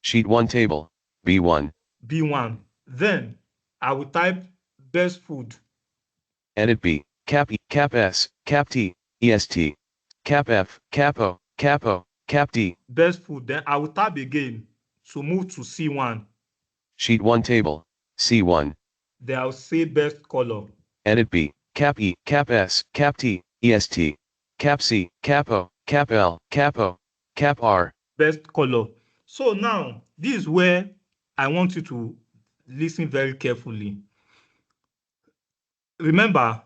Sheet 1 table, B1. B1. Then I will type best food. Edit B. Cap E. Cap S. Cap T. EST. Cap F. Capo. Capo. Cap D. Best food. Then I will tab again to move to C1. Sheet 1 table, C1. Then I'll say best color. Edit B. Cap E. Cap S. Cap T. EST. Cap C. Capo. Cap L. Capo. Cap R. Best color. So now, this is where I want you to listen very carefully. Remember,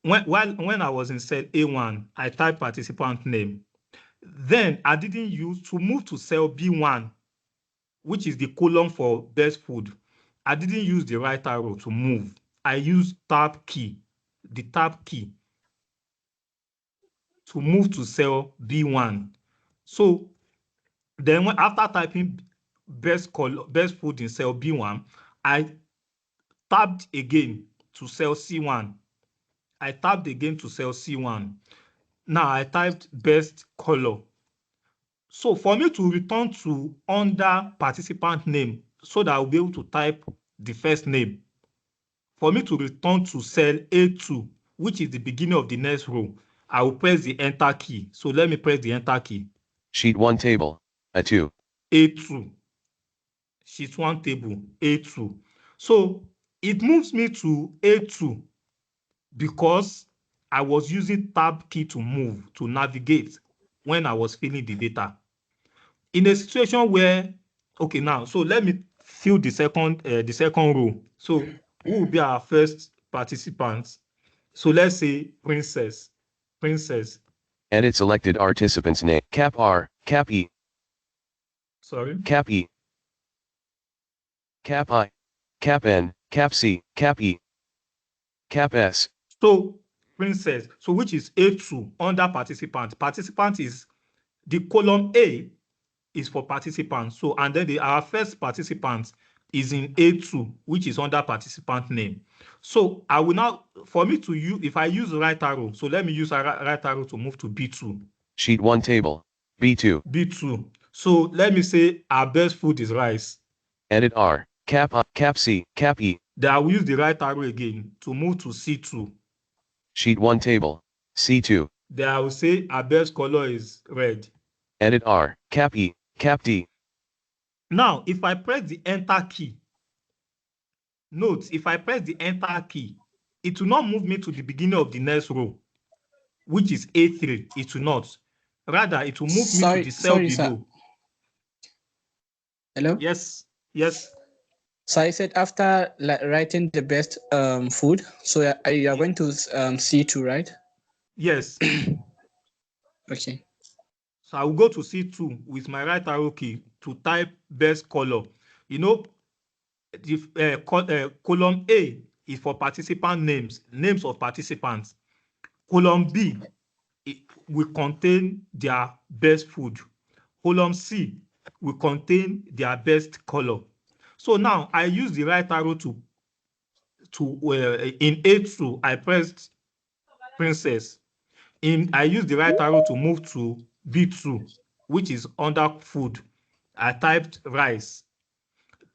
when I was in cell A1, I typed participant name. Then I didn't use to move to cell B1, which is the column for best food. I didn't use the right arrow to move. I used tab key, the tab key, to move to cell B1. So then after typing best food in cell B1, I tabbed again to cell C1. I tabbed again to cell C1. Now I typed best color. So for me to return to under participant name, so that I'll be able to type the first name, for me to return to cell A2, which is the beginning of the next row, I will press the enter key. So let me press the enter key. Sheet 1 table, A2. A2. Sheet 1 table, A2. So it moves me to A2 because I was using tab key to move, to navigate when I was filling the data. In a situation where, okay, now, so let me fill the second row. So who will be our first participant? So let's say Princess. Edit selected participant's name. Cap R, Cap E. Sorry? Cap E. Cap I. Cap N, Cap C, Cap E. Cap S. So Princess, so which is A2 under participant. Participant is the column A is for participants. So, and then our first participant is in A2, which is under participant name. So I will now, for me to use, if I use the right arrow, so let me use a right arrow to move to B2. Sheet 1 table, B2. B2. So let me say our best food is rice. Edit R. Cap C, Cap E. Then I will use the right arrow again to move to C2. Sheet 1 table. C2. Then I will say our best color is red. Edit R, Cap E, Cap D. Now, if I press the enter key, note, if I press the enter key, it will not move me to the beginning of the next row, which is A3. It will not. Rather, it will move me to the cell below. Sir. Hello? Yes, yes. So I said after writing the best food, so you are going to C2, right? Yes. Okay. So I will go to C2 with my right arrow key to type best color. You know, the column A is for participant names of participants. Column B will contain their best food. Column C will contain their best color. So now I use the right arrow to in A2, I pressed princess. I use the right arrow to move to B2, which is under food. I typed rice.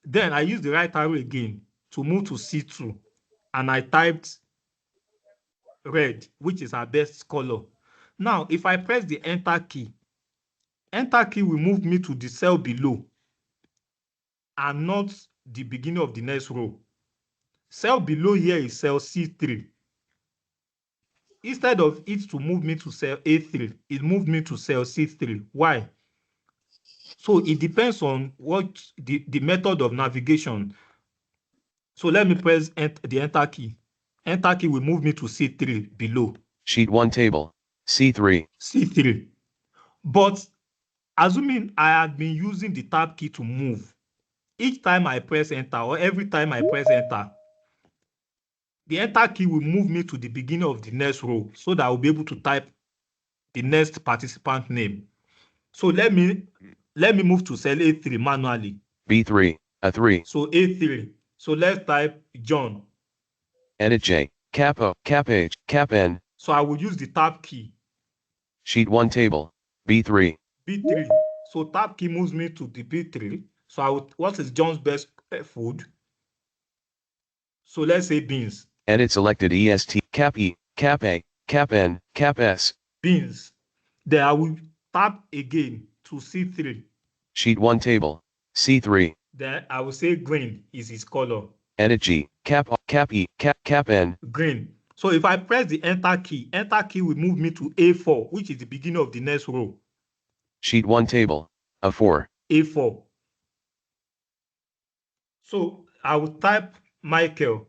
Then I use the right arrow again to move to C2, and I typed red, which is our best color. Now, if I press the enter key will move me to the cell below and not the beginning of the next row. Cell below here is cell C3. Instead of it to move me to cell A3, it moved me to cell C3. Why? So it depends on what the method of navigation. So let me press the enter key. Enter key will move me to C3 below. Sheet 1 table. C3. C3. But assuming I had been using the tab key to move, each time I press enter or every time I press enter, the enter key will move me to the beginning of the next row so that I will be able to type the next participant name. So let me move to cell A3 manually. B3, A3. So A3. So let's type John. Edit J, Cap O, Cap H, Cap N. So I will use the tab key. Sheet 1 table. B3. B3. So tab key moves me to the B3. So what is John's best food? So let's say beans. Edit selected EST, Cap E, Cap A, Cap N, Cap S. Beans. Then I will tap again to C3. Sheet 1 table. C3. Then I will say green is his color. Edit G, Cap O, Cap E, Cap N. Green. So if I press the enter key will move me to A4, which is the beginning of the next row. Sheet 1 table. A4. A4. So I will type Michael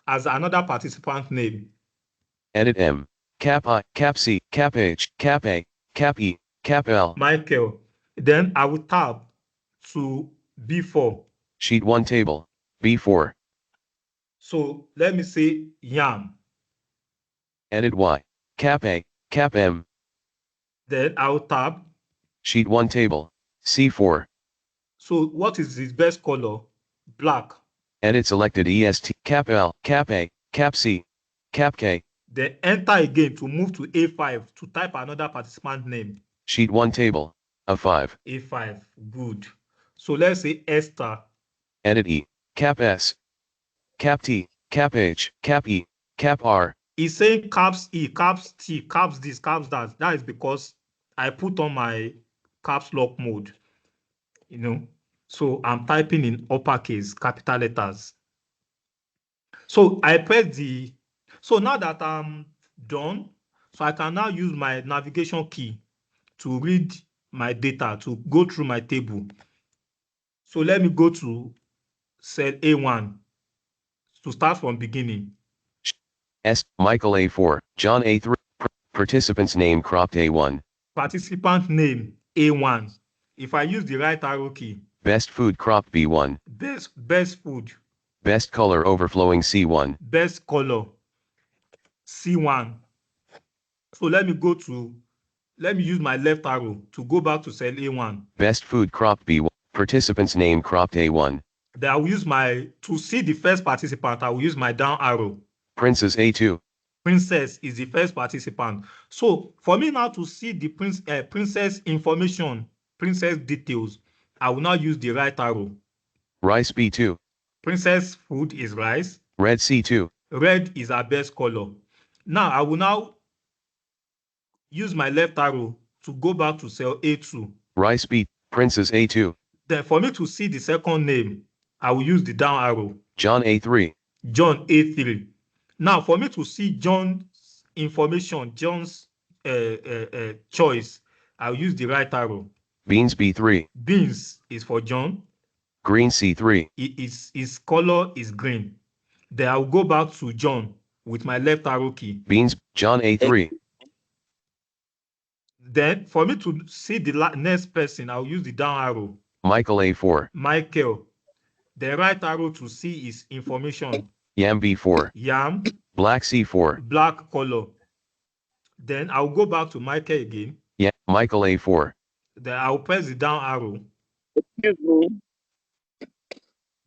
as another participant name. Edit M, Cap I, Cap C, Cap H, Cap A, Cap E, Cap L. Michael. Then I will tab to B4. Sheet 1 table. B4. So let me say Yam. Edit Y, Cap A, Cap M. Then I will tab. Sheet 1 table. C4. So what is his best color? Black. Edit selected EST, Cap L, Cap A, Cap C, Cap K. Then enter again to move to A5 to type another participant name. Sheet 1 table. A5. A5. Good. So let's say Esther. Edit E, Cap S, Cap T, Cap H, Cap E, Cap R. It's saying caps E, caps T, caps this, caps that. That is because I put on my caps lock mode. So I'm typing in uppercase, capital letters. So I press so now that I'm done, so I can now use my navigation key to read my data, to go through my table. So let me go to cell A1 to start from beginning. S, Michael A4, John A3, participant's name cropped A1. Participant name A1. If I use the right arrow key. Best food cropped B1. Best food. Best color overflowing C1. Best color C1. So let me use my left arrow to go back to cell A1. Best food cropped B1. Participant's name cropped A1. Then I will use to see the first participant, I will use my down arrow. Princess A2. Princess is the first participant. So for me now to see the princess information, princess details, I will now use the right arrow. Rice B2. Princess food is rice. Red C2. Red is our best color. Now, I will now use my left arrow to go back to cell A2. Rice beet, Princess A2. Then for me to see the second name, I will use the down arrow. John A3. John A3. Now, for me to see John's information, John's choice, I'll use the right arrow. Beans B3. Beans is for John. Green C3. His color is green. Then I'll go back to John with my left arrow key. Beans, John A3. Then for me to see the next person, I'll use the down arrow. Michael A4. Michael. The right arrow to see his information. Yam B4. Yam. Black C4. Black color. Then I'll go back to Michael again. Yeah, Michael A4. Then I'll press the down arrow. Excuse me.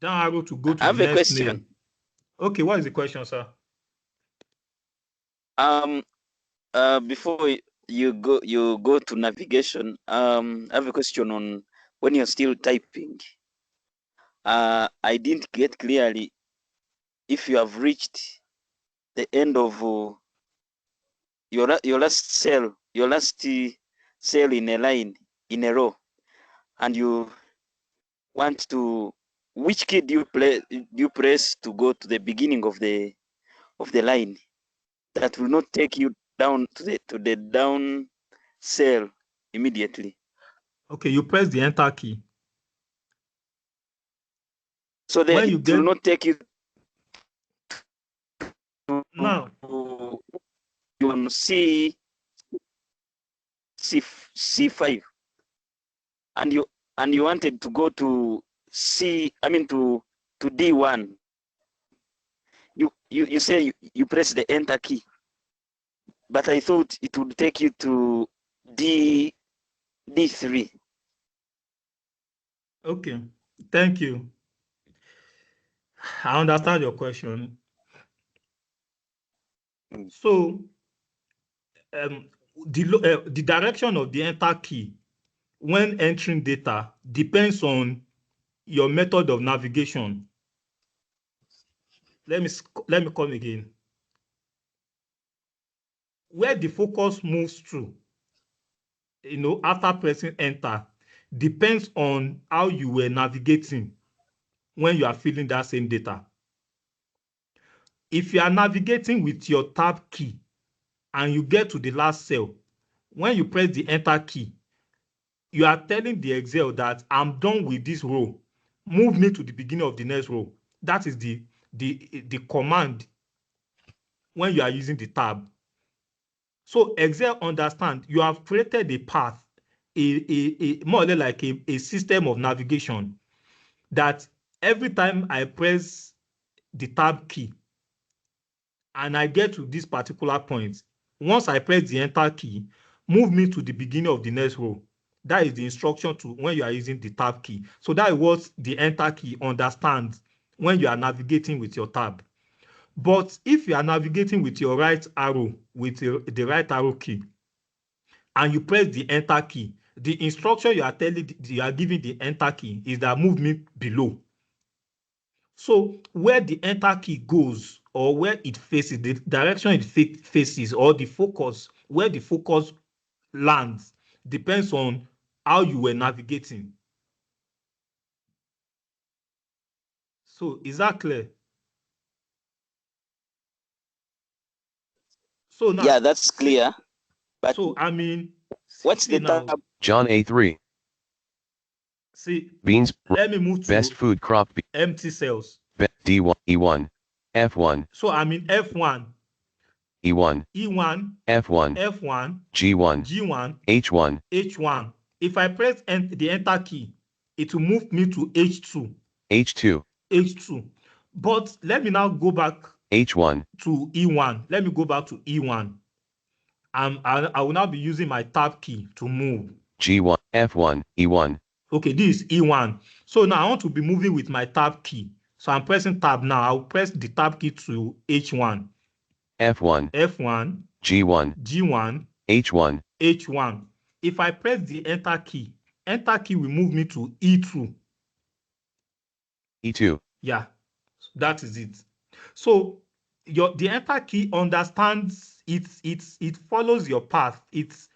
Down arrow to go to I have the a next question. name. Okay, what is the question, sir? Before you go to navigation, I have a question on when you're still typing. I didn't get clearly if you have reached the end of your last cell in a line, in a row, and you want to, which key do you press to go to the beginning of the line that will not take you down to the down cell immediately? Okay, you press the enter key. So then When you it will not take you now. You want C5, and you wanted to go to to D1. You say you press the enter key, but I thought it would take you to D3. Okay, thank you. I understand your question. So, the direction of the enter key when entering data depends on your method of navigation. Let me come again. Where the focus moves through, after pressing enter, depends on how you were navigating when you are filling that same data. If you are navigating with your tab key and you get to the last cell, when you press the enter key, you are telling the Excel that I'm done with this row. Move me to the beginning of the next row. That is the command when you are using the tab. So Excel understand you have created a path, a more or less like a system of navigation, that every time I press the tab key and I get to this particular point, once I press the enter key, move me to the beginning of the next row. That is the instruction to when you are using the tab key. So that is what the enter key understands when you are navigating with your tab. But if you are navigating with your right arrow, with the right arrow key, and you press the enter key, the instruction you are giving the enter key is that move me below. So where the enter key goes, or where it faces, the direction it faces, or the focus, where the focus lands, depends on how you were navigating. So is that clear? So now, yeah, that's clear. But so I mean, what's the now, tab? John A3. See, Beans, let me move to best food crop, empty cells. D1, E1, F1, So I mean F1, E1, E1, F1, F1, G1, G1, H1, H1. If I press the enter key, it will move me to H2. H2, H2. But let me now go back H1, to E1. Let me go back to E1. I will now be using my tab key to move. G1, F1, E1. Okay, this is E1. So now I want to be moving with my tab key. So I'm pressing tab now. I'll press the tab key to H1. F1, F1, G1, G1, H1, H1. If I press the enter key will move me to E2. E2, Yeah. That is it. So the enter key understands it follows your path. It's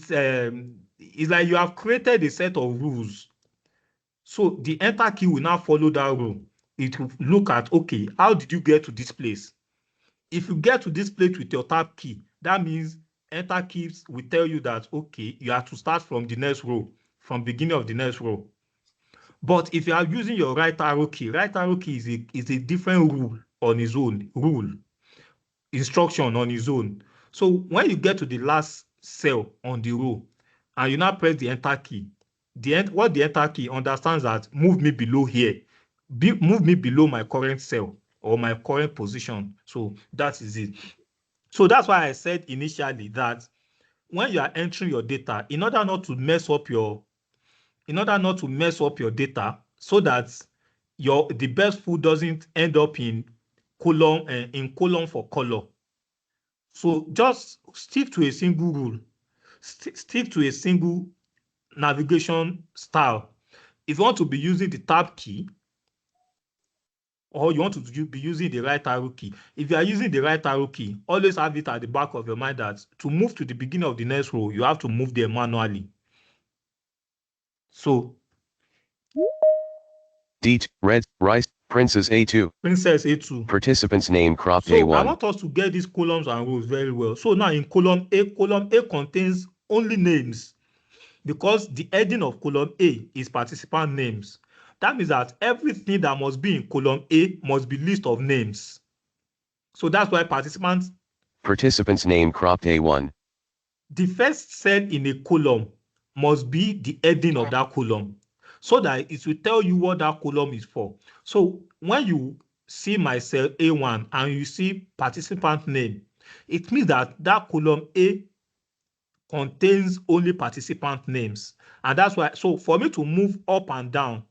like you have created a set of rules. So the enter key will now follow that rule. It will look at, okay, how did you get to this place? If you get to this place with your tab key, that means enter keys will tell you that, okay, you have to start from the next row, from beginning of the next row. But if you are using your right arrow key is a different rule on its own, instruction on its own. So when you get to the last cell on the row and you now press the enter key, what the enter key understands that move me below here, move me below my current cell or my current position. So that is it. So that's why I said initially that when you are entering your data, in order not to mess up your data, so that the best food doesn't end up in column for color. So just stick to a single rule, stick to a single navigation style. If you want to be using the tab key, or you want to be using the right arrow key, if you are using the right arrow key, always have it at the back of your mind that to move to the beginning of the next row, you have to move there manually. So D red rice Princess A2. Princess A2. Participant's name cropped So A1. I want us to get these columns and rows very well. So now in column A contains only names, because the heading of column A is participant names. That means that everything that must be in column A must be list of names. So that's why Participant's name cropped A1. The first cell in a column must be the heading of that column, so that it will tell you what that column is for. So when you see my cell A1 and you see participant name, it means that that column A contains only participant names. And that's why, so for me to move up and down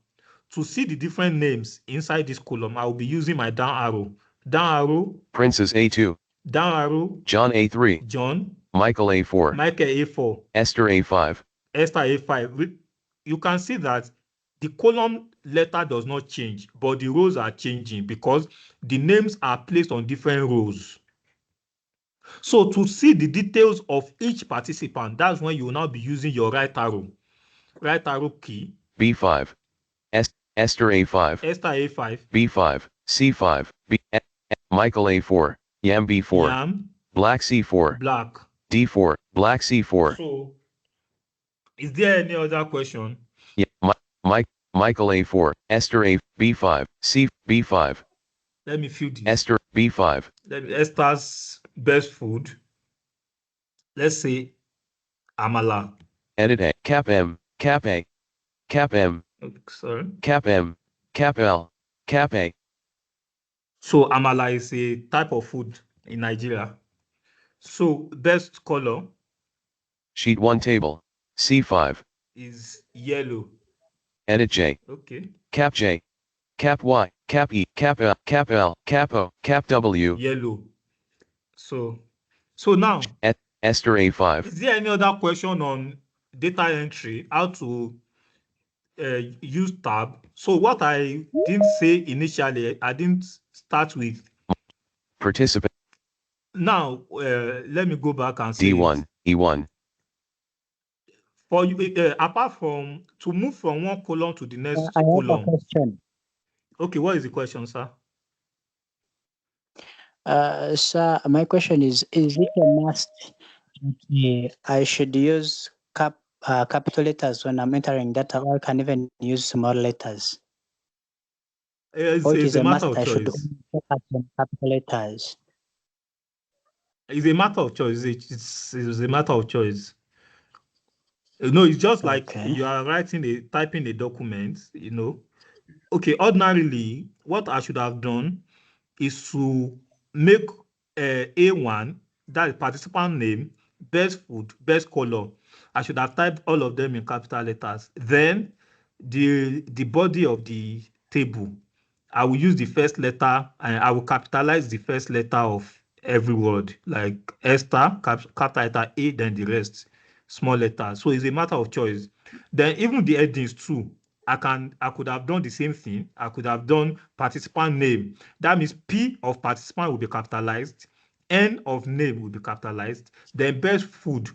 to see the different names inside this column, I will be using my down arrow. Down arrow. Princess A2. Down arrow. John A3. John. Michael A4. Michael A4. Esther A5. Esther A5. You can see that the column letter does not change, but the rows are changing because the names are placed on different rows. So to see the details of each participant, that's when you will now be using your right arrow key. B5. Esther A5. Esther A5. B5. C5. Michael A4. Yam B4. Yam. Black C4. Black. D4. Black C4. So, is there any other question? Yeah. Michael A4. Esther A. B5. C. B5. Let me fill this. Esther B5. Esther's best food. Let's say Amala. Edit A. Cap M. Cap A. Cap M. Sorry. Cap M. Cap L. Cap A. So Amala is a type of food in Nigeria. So best color. Sheet 1 table. C5. Is yellow. Edit J. Okay. Cap J. Cap Y. Cap E. Cap L. Cap L. Cap O. Cap W. Yellow. So now. Esther A5. Is there any other question on data entry? How to use tab? So what I didn't say initially, I didn't start with participant. Now, let me go back and say D1, E1. For you, apart from to move from one column to the next I column. have a question. Okay, what is the question, sir? Sir, my question is it a must that I should use capital letters when I'm entering data, or I can even use small letters? It's a matter of choice. I should look at capital letters. It's a matter of choice. It's a matter of choice. No, it's just like you are typing a document, Okay, ordinarily, what I should have done is to make A1, that is participant name, best food, best color. I should have typed all of them in capital letters. Then the body of the table, I will use the first letter and I will capitalize the first letter of every word, like Esther, capital letter A, then the rest, small letters. So it's a matter of choice. Then even the headings too, I could have done the same thing. I could have done participant name. That means P of participant will be capitalized, N of name will be capitalized, then best food,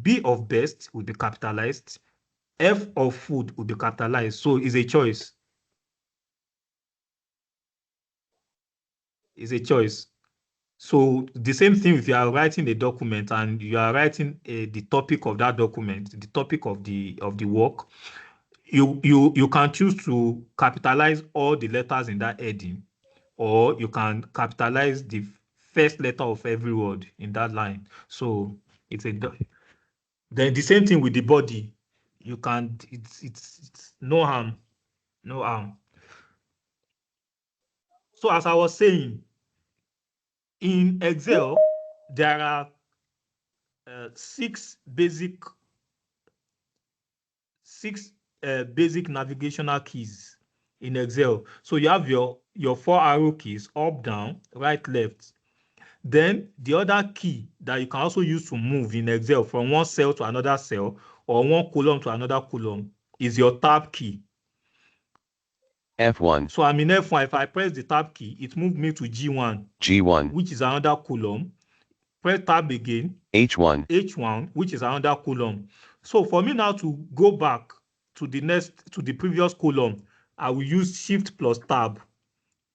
B of best will be capitalized, F of food will be capitalized. So it's a choice. It's a choice. So the same thing if you are writing a document and you are writing the topic of that document, the topic of the work, you can choose to capitalize all the letters in that heading, or you can capitalize the first letter of every word in that line. So it's then the same thing with the body. You can it's no harm, no harm. So as I was saying, in Excel there are six basic navigational keys in Excel. So you have your 4 arrow keys, up, down, right, left. Then the other key that you can also use to move in Excel from one cell to another cell or one column to another column is your tab key. F1. So I'm in F1. If I press the tab key, it moved me to G1. G1. Which is another column. Press tab again. H1. H1, which is another column. So for me now to go back to the previous column, I will use Shift plus Tab.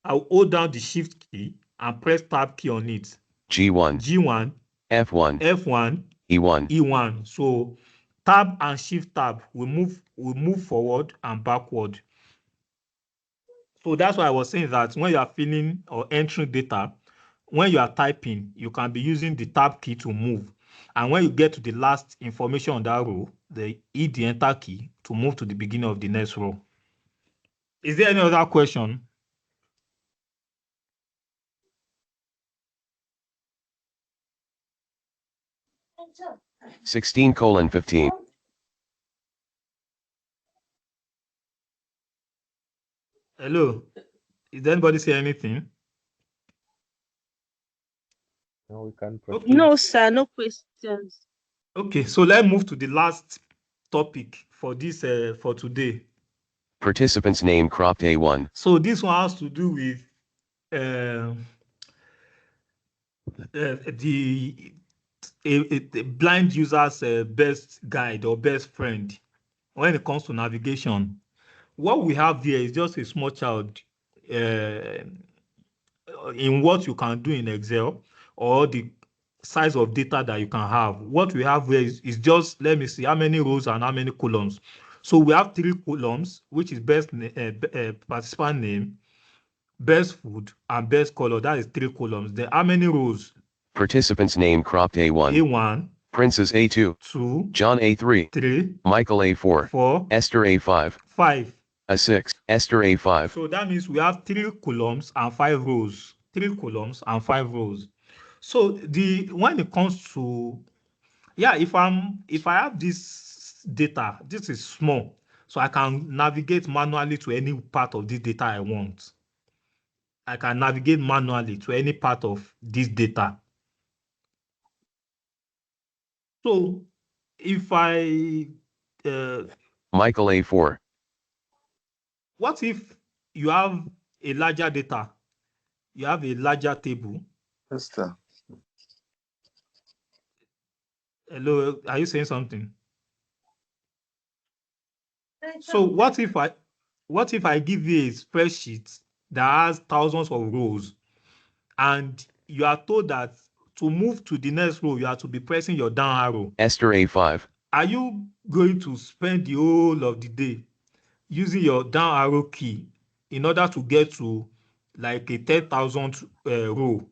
I will hold down the Shift key and press Tab key on it. G1. G1. F1. F1. E1. E1. So Tab and Shift Tab will move forward and backward. So that's why I was saying that when you are filling or entering data, when you are typing, you can be using the tab key to move. And when you get to the last information on that row, hit the enter key to move to the beginning of the next row. Is there any other question? (16:15). Hello. Is anybody say anything? No, we can proceed. No, sir, no questions. Okay, so let's move to the last topic for this for today. Participant's name cropped A1. So this one has to do with the blind user's best guide or best friend when it comes to navigation. What we have here is just a small child in what you can do in Excel or the size of data that you can have. What we have here is just, let me see, how many rows and how many columns. So we have 3 columns, which is best participant name, best food, and best color. That is 3 columns. Then how many rows? Participant's name cropped A1. A1. Princess A2. 2. John A3. 3. Michael A4. 4. Esther A5. 5. A6. Esther A5. So that means we have 3 columns and 5 rows. 3 columns and 5 rows. So when it comes to, if I have this data, this is small, so I can navigate manually to any part of this data I want. I can navigate manually to any part of this data. So if I Michael A4. What if you have a larger data? You have a larger table. Esther. Hello, are you saying something? So what if I give you a spreadsheet that has thousands of rows, and you are told that to move to the next row, you have to be pressing your down arrow? Esther A5. Are you going to spend the whole of the day using your down arrow key in order to get to like a 10,000 row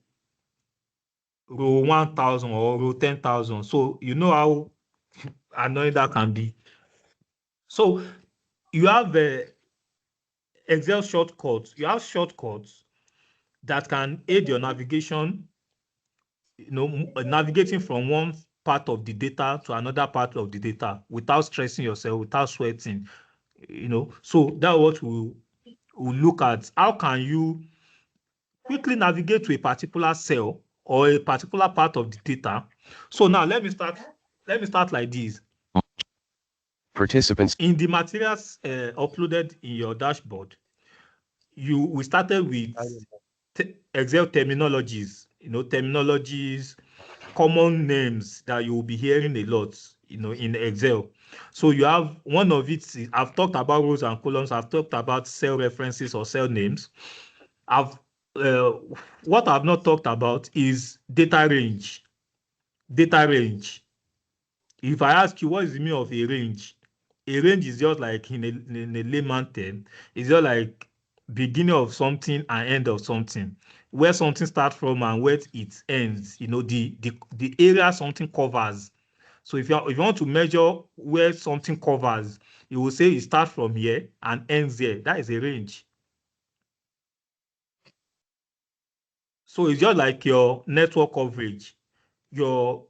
1,000 or row 10,000? So you know how annoying that can be. So you have Excel shortcuts. You have shortcuts that can aid your navigation, navigating from one part of the data to another part of the data without stressing yourself, without sweating, So that's what we'll look at. How can you quickly navigate to a particular cell or a particular part of the data? So now let me start like this. Participants. In the materials uploaded in your dashboard, we started with Excel terminologies, terminologies, common names that you will be hearing a lot, in Excel. So you have one of it. I've talked about rows and columns. I've talked about cell references or cell names. What I've not talked about is data range. Data range. If I ask you what is the meaning of a range is just like in a layman term, it's just like beginning of something and end of something, where something starts from and where it ends. The area something covers. So if you want to measure where something covers, you will say it starts from here and ends there. That is a range. So it's just like your network coverage, your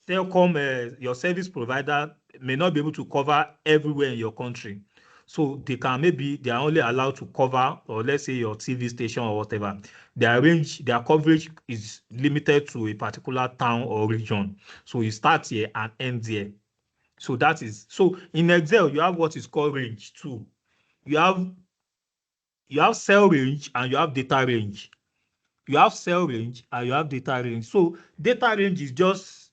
telecom, your service provider may not be able to cover everywhere in your country. So they are only allowed to cover, or let's say your TV station or whatever. Their coverage is limited to a particular town or region. So you start here and end here. So in Excel, you have what is called range too. You have cell range and you have data range. You have cell range and you have data range. So data range is just,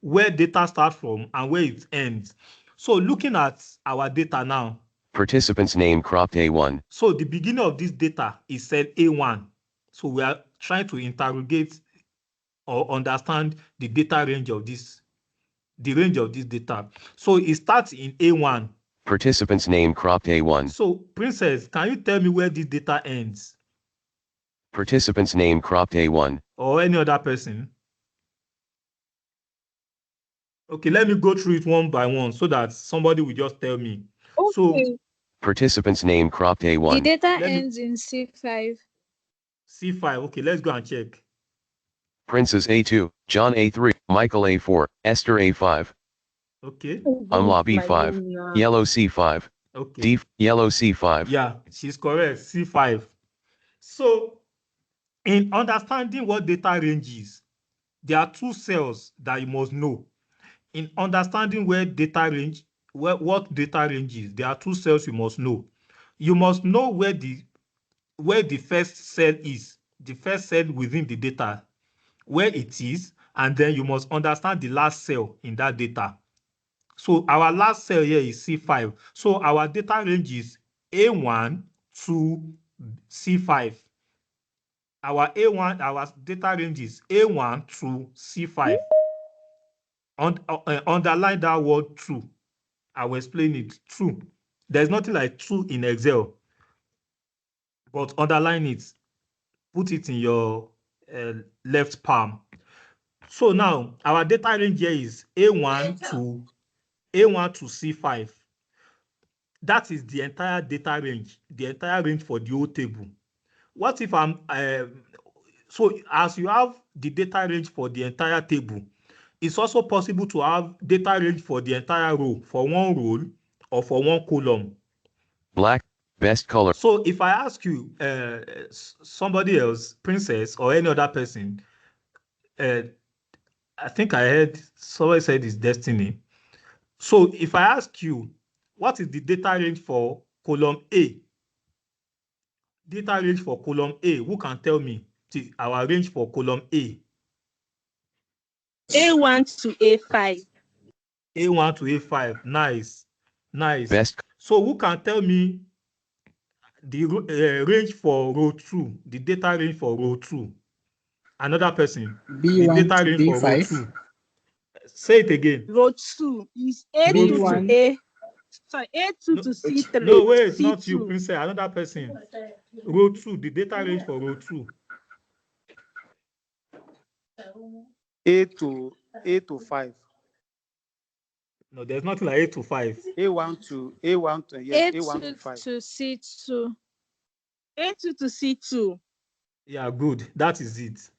where data starts from and where it ends. So looking at our data now. Participant's name cropped A1. So the beginning of this data is cell A1. So we are trying to interrogate or understand the data range of this, the range of this data. So it starts in A1. Participant's name cropped A1. So Princess, can you tell me where this data ends? Participant's name cropped A1. Or any other person? Okay, let me go through it one by one so that somebody will just tell me. Okay. So participant's name cropped A1. The data ends in C5. C5. Okay, let's go and check. Princess A2, John A3, Michael A4, Esther A5. Okay. Umla B5, Yellow C5. Okay. Yellow C5. Yeah, she's correct. C5. So, in understanding what data range is, there are two cells that you must know. In understanding what data range is, there are two cells you must know. You must know where the first cell is, the first cell within the data, where it is, and then you must understand the last cell in that data. So our last cell here is C5. So our data range is A1 to C5. Our data range is A1 to C5. Underline that word true. I will explain it. True. There's nothing like true in Excel, but underline it. Put it in your left palm. So now our data range here is A1 to C5. That is the entire data range, the entire range for the whole table. What if so as you have the data range for the entire table, it's also possible to have data range for the entire row, for one row or for one column. Black, best color. So if I ask you, somebody else, Princess or any other person, I think I heard somebody said it's Destiny. So if I ask you, what is the data range for column A? Data range for column A, who can tell me our range for column A? A1 to A5. A1 to A5. Nice. Best. So who can tell me the range for row 2, the data range for row 2? Another person. B1 the data to range for row B5. 2. Say it again. Row 2 is A2 B1. to A. Sorry, A2 to C3. No, wait, C2. not you, Princess. Another person. Row 2, the data range for row 2. A to 5. No, there's nothing like A to 5. A1 to yes, A1 to 5. To C2. A2 to C2. Yeah, good. That is it.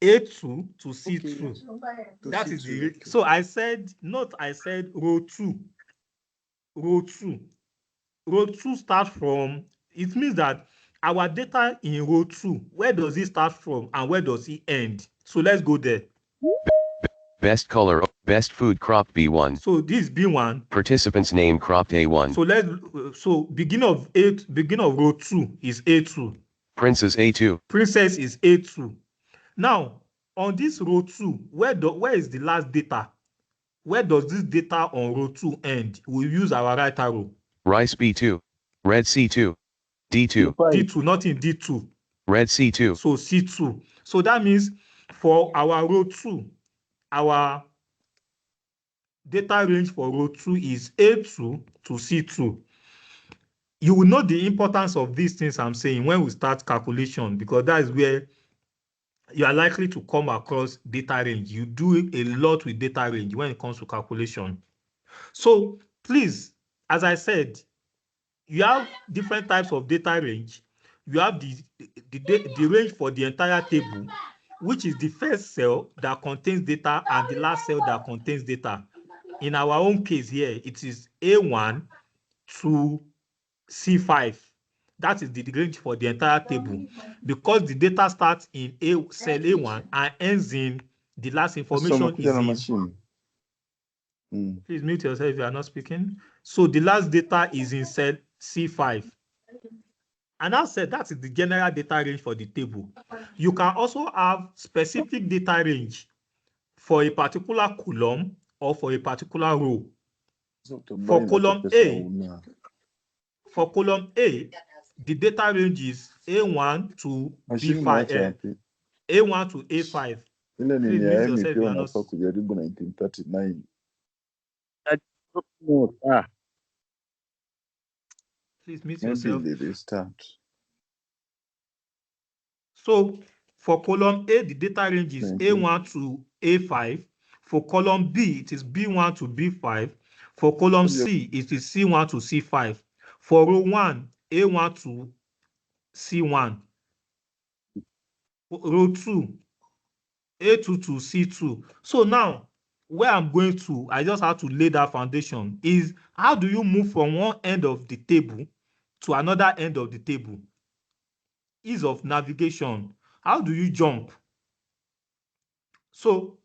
A2 to C2. Okay. That is the okay. So I said row 2. Row 2. Row 2 starts from, it means that our data in row 2, where does it start from and where does it end? So let's go there. Best color, best food cropped B1. So this B1. Participant's name cropped A1. So beginning of row 2 is A2. Princess A2. Princess is A2. Now, on this row 2, where is the last data? Where does this data on row 2 end? We use our right arrow. Rice B2. Red C2. D2. D2, not in D2. Red C2. So C2. So that means for our row 2, our data range for row 2 is A2 to C2. You will know the importance of these things I'm saying when we start calculation, because that is where you are likely to come across data range. You do a lot with data range when it comes to calculation. So please, as I said, you have different types of data range. You have the range for the entire table, which is the first cell that contains data and the last cell that contains data. In our own case here, it is A1 to C5. That is the range for the entire table, because the data starts in cell A1 and ends in the last information is in. Please mute yourself if you are not speaking. So the last data is in cell C5. And I said that is the general data range for the table. You can also have specific data range for a particular column or for a particular row. For column A, the data range is A1 to B5, A1 to A5. Please mute yourself if you are not. 1939. Please mute yourself. Maybe they start. So for column A, the data range is A1 to A5. For column B, it is B1 to B5. For column C, it is C1 to C5. For row 1, A1 to C1. Row 2, A2 to C2. So now, where I'm going to, I just have to lay that foundation, is how do you move from one end of the table to another end of the table? Ease of navigation. How do you jump? So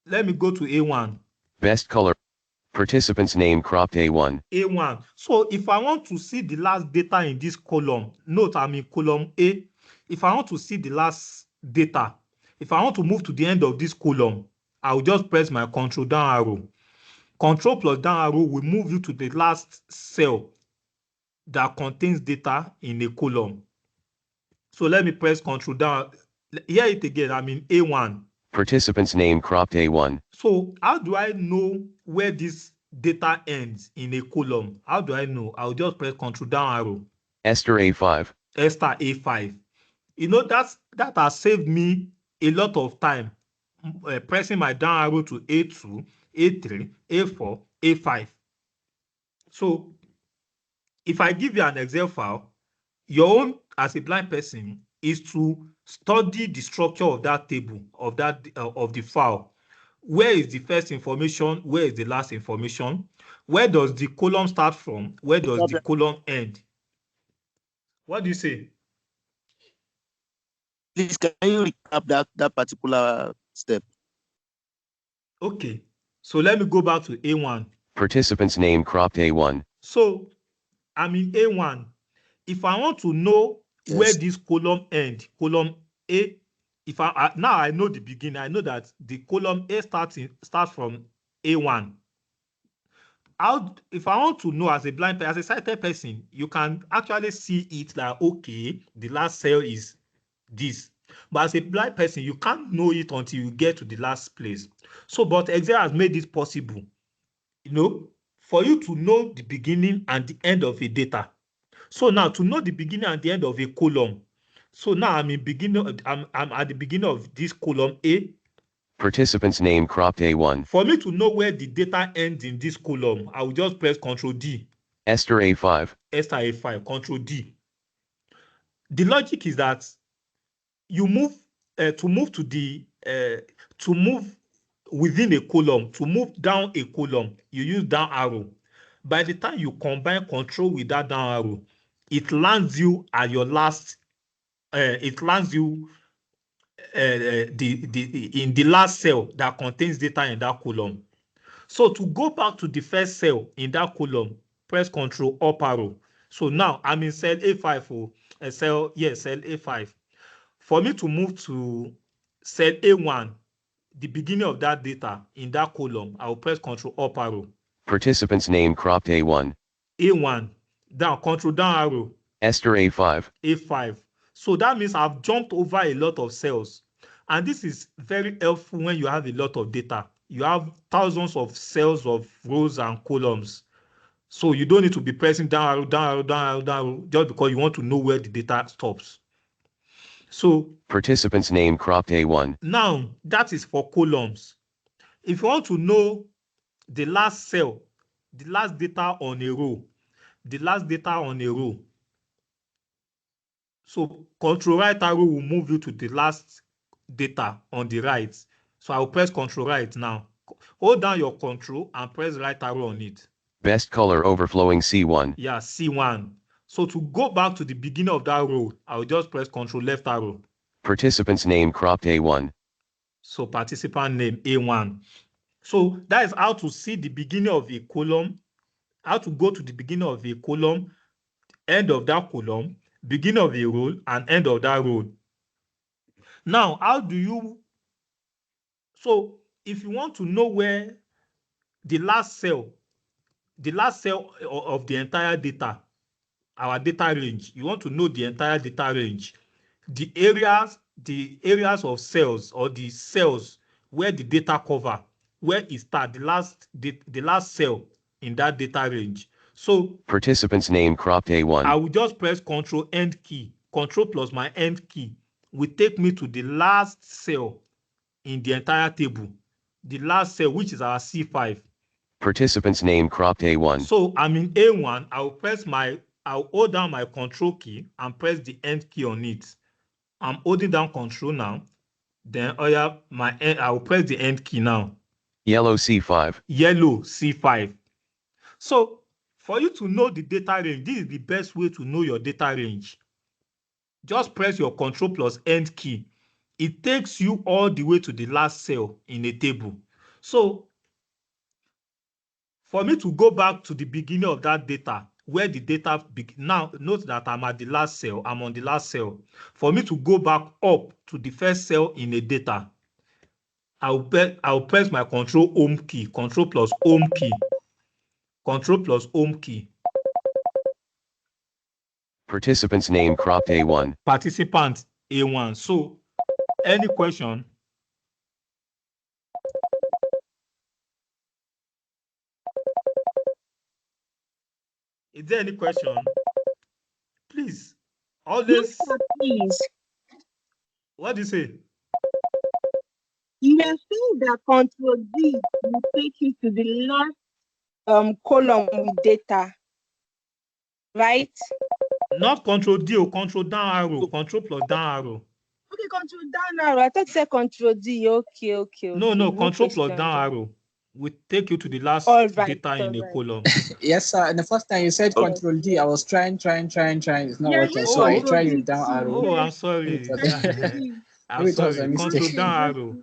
let me go to A1. Best color. Participant's name cropped A1. A1. So if I want to see the last data in this column, note I'm in column A. If I want to see the last data, if I want to move to the end of this column, I will just press my control down arrow. Control plus down arrow will move you to the last cell that contains data in a column. So let me press control down. Hear it again. I'm in A1. Participant's name cropped A1. So how do I know where this data ends in a column? How do I know? I'll just press control down arrow. Esther A5. Esther A5. You know, that has saved me a lot of time pressing my down arrow to A2, A3, A4, A5. So if I give you an Excel file, your own as a blind person is to study the structure of that table, of the file. Where is the first information? Where is the last information? Where does the column start from? Where does the column end? What do you say? Please, can you recap that particular step? Okay, so let me go back to A1. Participant's name cropped A1. So I'm in A1. If I want to know where this column ends, column A, now I know the beginning. I know that the column A starts from A1. If I want to know as a blind person, as a sighted person, you can actually see it like, okay, the last cell is this. But as a blind person, you can't know it until you get to the last place. So, but Excel has made it possible, for you to know the beginning and the end of a data. So now to know the beginning and the end of a column. So now I'm at the beginning of this column A. Participant's name cropped A1. For me to know where the data ends in this column, I will just press Ctrl D. Esther A5. Esther A5, Ctrl D. The logic is that you move to move within a column, to move down a column, you use down arrow. By the time you combine control with that down arrow, it lands you at your last. It lands you in the last cell that contains data in that column. So to go back to the first cell in that column, press Control up arrow. So now I'm in cell A5, cell A5. For me to move to cell A1, the beginning of that data in that column, I will press Control up arrow. Participant's name cropped A1. A1, down, Control down arrow. Esther A5. A5. So that means I've jumped over a lot of cells. And this is very helpful when you have a lot of data. You have thousands of cells of rows and columns. So you don't need to be pressing down arrow, down arrow, down arrow, down arrow, just because you want to know where the data stops. So participant's name cropped A1. Now that is for columns. If you want to know the last cell, the last data on a row, the last data on a row, so Control right arrow will move you to the last data on the right. So I will press Control right now. Hold down your Control and press right arrow on it. Best color overflowing C1. Yeah, C1. So to go back to the beginning of that row, I will just press Control left arrow. Participant's name cropped A1. So participant name A1. So that is how to see the beginning of a column, how to go to the beginning of a column, end of that column, beginning of a row, and end of that row. Now, how do you... So if you want to know where the last cell of the entire data, our data range, you want to know the entire data range, the areas of cells or the cells where the data cover, where it starts, the last cell in that data range. So participant's name cropped A1. I will just press Control End key. Control plus my End key will take me to the last cell in the entire table. The last cell, which is our C5. Participant's name cropped A1. So I'm in A1. I'll hold down my Control key and press the End key on it. I'm holding down Control now. Then I will press the End key now. Yellow C5. Yellow C5. So for you to know the data range, this is the best way to know your data range. Just press your Control plus End key. It takes you all the way to the last cell in a table. So for me to go back to the beginning of that data, where the data now note that I'm at the last cell, I'm on the last cell. For me to go back up to the first cell in a data, I'll press my Control Home key, Control plus Home key, Control plus Home key. Participant's name cropped A1. Participant A1. So any question? Is there any question? Please, always. Please. What do you say? You are saying that Control D will take you to the last column with data, right? Not Control D or Control down arrow. Control plus down arrow. Okay, Control down arrow. I thought you said Control D. Okay. No, Control plus down arrow will take you to the last data in a column. Yes, sir. And the first time you said Control D, I was trying. It's not working. So I tried with down arrow. Oh, I'm sorry. I'm sorry. Control down arrow.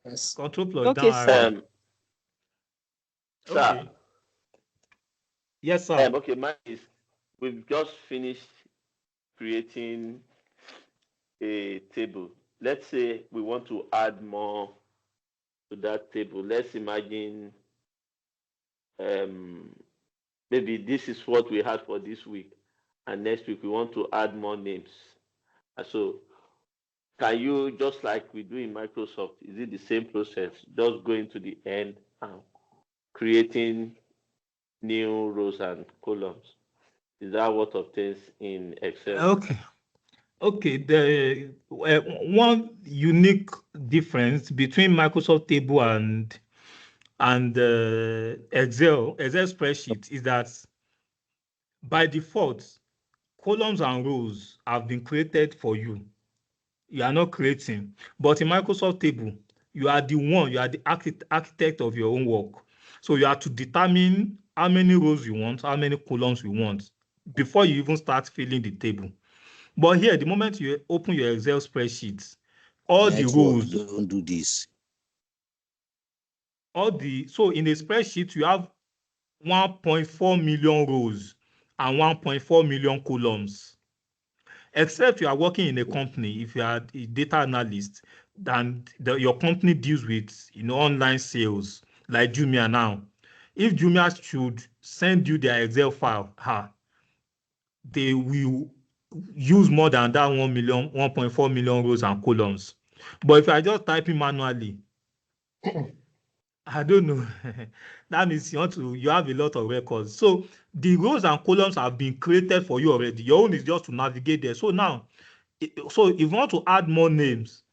Yes. Control plus down arrow. Okay. Sir. Yes, sir. Okay, mine is we've just finished creating a table. Let's say we want to add more to that table. Let's imagine maybe this is what we had for this week, and next week we want to add more names. And so can you, just like we do in Microsoft, is it the same process, just going to the end and creating new rows and columns? Is that what obtains in Excel? Okay. The one unique difference between Microsoft Table and Excel spreadsheet is that by default, columns and rows have been created for you. You are not creating. But in Microsoft Table, you are the architect of your own work. So you have to determine how many rows you want, how many columns you want before you even start filling the table. But here, the moment you open your Excel spreadsheet, all the Network rows. don't do this. So in a spreadsheet, you have 1.4 million rows and 1.4 million columns. Except you are working in a company, if you are a data analyst, then your company deals with online sales like Jumia now. If Jumia should send you their Excel file, they will use more than that 1.4 million rows and columns. But if you are just typing manually, I don't know. That means you have a lot of records. So the rows and columns have been created for you already. Your own is just to navigate there. So now, if you want to add more names,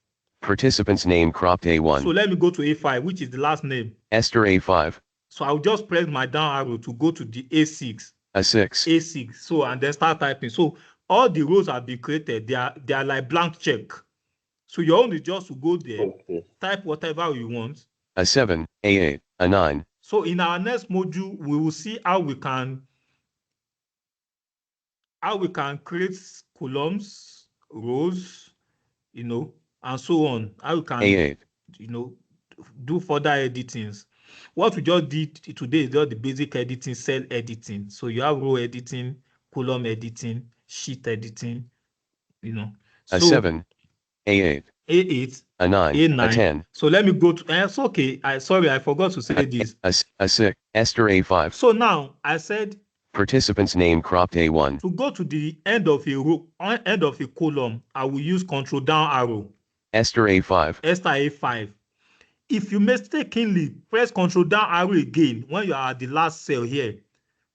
Participant's name cropped A1. so let me go to A5, which is the last name. Esther A5. So I'll just press my down arrow to go to the A6. A6. A6. So and then start typing. So all the rows have been created. They are like blank check. So your own is just to go there, type whatever you want. A7, A8, A9. So in our next module, we will see how we can create columns, rows, and so on. How we can A8. Do further editings. What we just did today is just the basic editing, cell editing. So you have row editing, column editing, sheet editing, So A7, A8. A8, A9, A9. A10. So let me go to, it's okay. Sorry, I forgot to say this. A6, Esther A5. So now I said participant's name cropped A1. To go to the end of a row, end of a column, I will use control down arrow. Esther A5. Esther A5. If you mistakenly press control down arrow again when you are at the last cell here,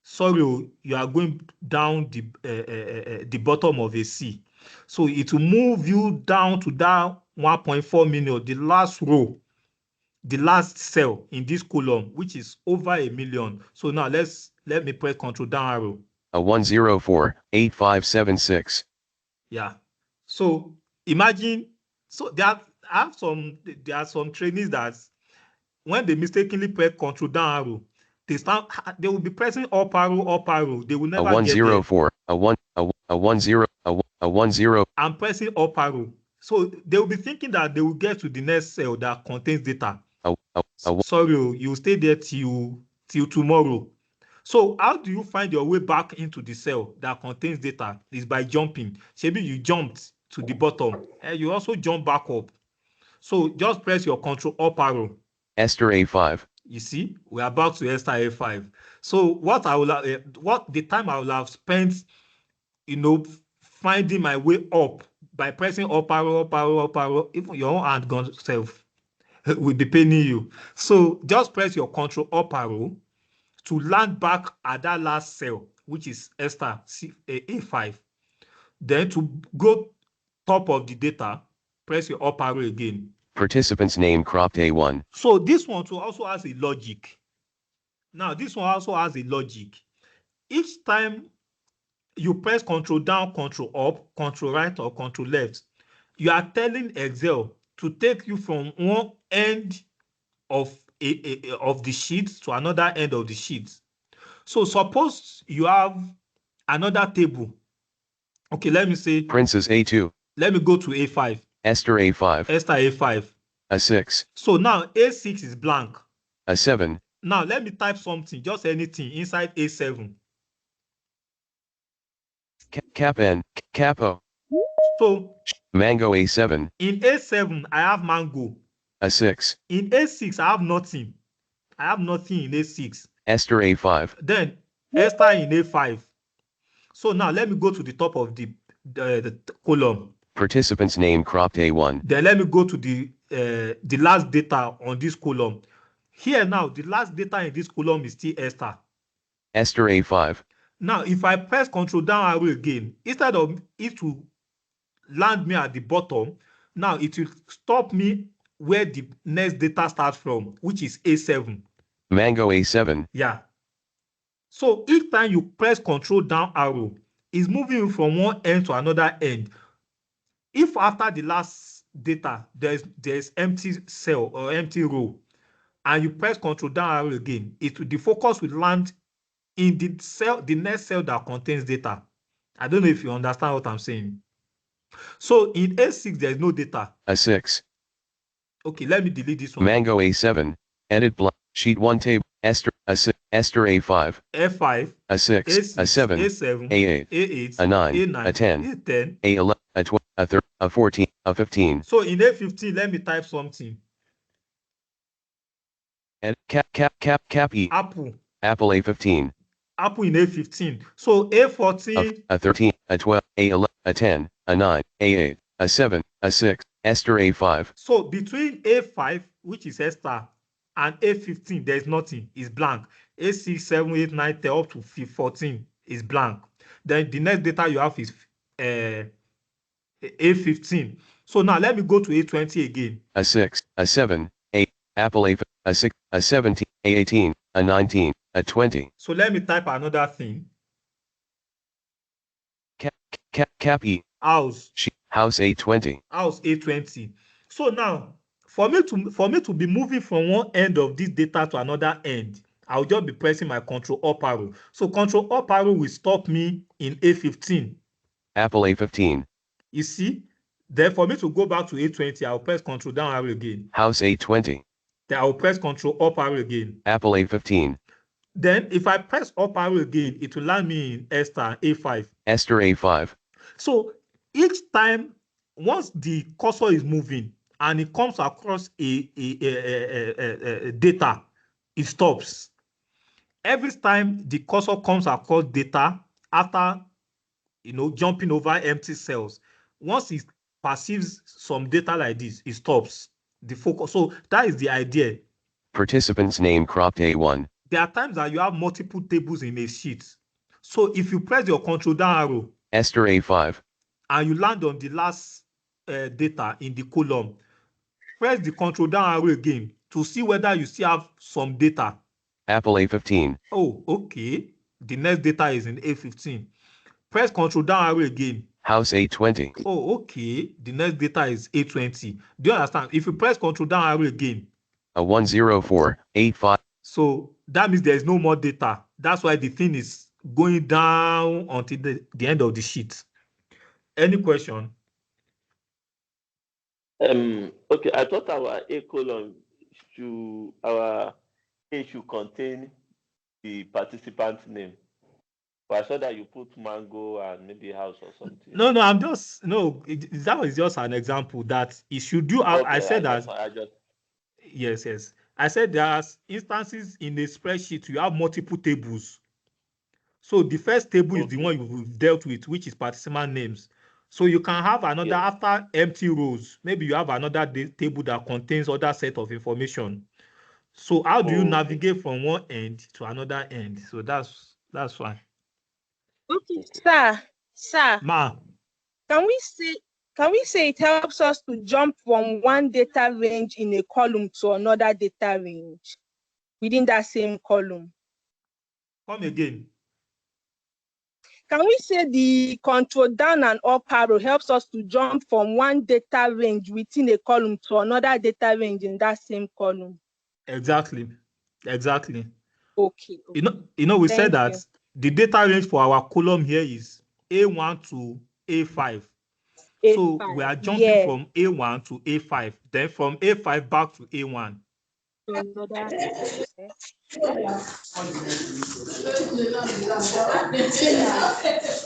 sorry, you are going down the bottom of a C. So it will move you down to that 1.4 million, the last row, the last cell in this column, which is over a million. So now let me press control down arrow. A1048576. Yeah. So imagine, so there are some trainees that when they mistakenly press control down arrow, they will be pressing up arrow. They will never get there. A10. I'm pressing up arrow. So they will be thinking that they will get to the next cell that contains data. Sorry, you stay there till tomorrow. So how do you find your way back into the cell that contains data? Is by jumping. Maybe you jumped to the bottom and you also jump back up. So just press your control up arrow. Esther A5. You see, we are back to Esther A5. So what the time I will have spent, finding my way up by pressing up arrow, even your own hand gone self will be paining you. So just press your control up arrow to land back at that last cell, which is Esther A5. Then to go top of the data, press your up arrow again. Participant's name cropped A1. So this one too also has a logic. Now this one also has a logic. Each time you press control down, control up, control right, or control left, you are telling Excel to take you from one end of the sheet to another end of the sheet. So suppose you have another table. Okay, let me say Princess A2. Let me go to A5. Esther A5. Esther A5. A6. So now A6 is blank. A7. Now let me type something, just anything inside A7. Cap N, Capo. So Mango A7. In A7, I have mango. A6. In A6, I have nothing. I have nothing in A6. Esther A5. Then Esther in A5. So now let me go to the top of the column. Participant's name cropped A1. Then let me go to the last data on this column. Here now, the last data in this column is still Esther. Esther A5. Now, if I press control down arrow again, instead of it to land me at the bottom, now it will stop me where the next data starts from, which is A7. Mango A7. Yeah. So each time you press control down arrow, it's moving you from one end to another end. If after the last data, there's empty cell or empty row, and you press control down arrow again, the focus will land in the next cell that contains data. I don't know if you understand what I'm saying. So in A6, there's no data. A6. Okay, let me delete this one. Mango A7. Edit block. Sheet 1 table. Esther A6. Esther A5. F5. A6. A6. A7. A7. A8. A8. A9. A9. A10. A10. A11. A12. A13. A14. A15. So in A15, let me type something. And cap E. Apple. Apple A15. Apple in A15. So A14. A13. A12. A11. A10. A9. A8. A7. A6. Esther A5. So between A5, which is Esther, and A15, there's nothing. It's blank. A6, 7, 8, 9, 10, up to 14 is blank. Then the next data you have is A15. So now let me go to A20 again. A6, A7, A, Apple A6, A17, A18, A19, A20. So let me type another thing. Cap E. House. House A20. House A20. So now, for me to be moving from one end of this data to another end, I'll just be pressing my Control Up arrow. So Control Up arrow will stop me in A15. Apple A15. You see? Then for me to go back to A20, I'll press Control Down arrow again. House A20. Then I'll press Control Up arrow again. Apple A15. Then if I press Up arrow again, it will land me in Esther A5. Esther A5. So each time, once the cursor is moving and it comes across a data, it stops. Every time the cursor comes across data after jumping over empty cells, once it perceives some data like this, it stops the focus. So that is the idea. Participant's name cropped A1. There are times that you have multiple tables in a sheet. So if you press your Control Down arrow, Esther A5, and you land on the last data in the column, press the Control Down arrow again to see whether you still have some data. Apple A15. Oh, okay. The next data is in A15. Press Control Down arrow again. House A20. Oh, okay. The next data is A20. Do you understand? If you press Control Down arrow again, A10485. So that means there is no more data. That's why the thing is going down until the end of the sheet. Any question? Okay, I thought our A column should contain the participant name. But I saw that you put mango and maybe house or something. No, that was just an example that it should do. Okay, I said that. just Yes. I said there's instances in a spreadsheet you have multiple tables. So the first table is the one you've dealt with, which is participant names. So you can have another after empty rows. Maybe you have another table that contains other set of information. So how do you navigate from one end to another end? So that's fine. Okay, sir. Ma. Can we say it helps us to jump from one data range in a column to another data range within that same column? Come again. Can we say the Control Down and Up arrow helps us to jump from one data range within a column to another data range in that same column? Exactly. Okay. We said that the data range for our column here is A1 to A5. So we are jumping from A1 to A5, then from A5 back to A1.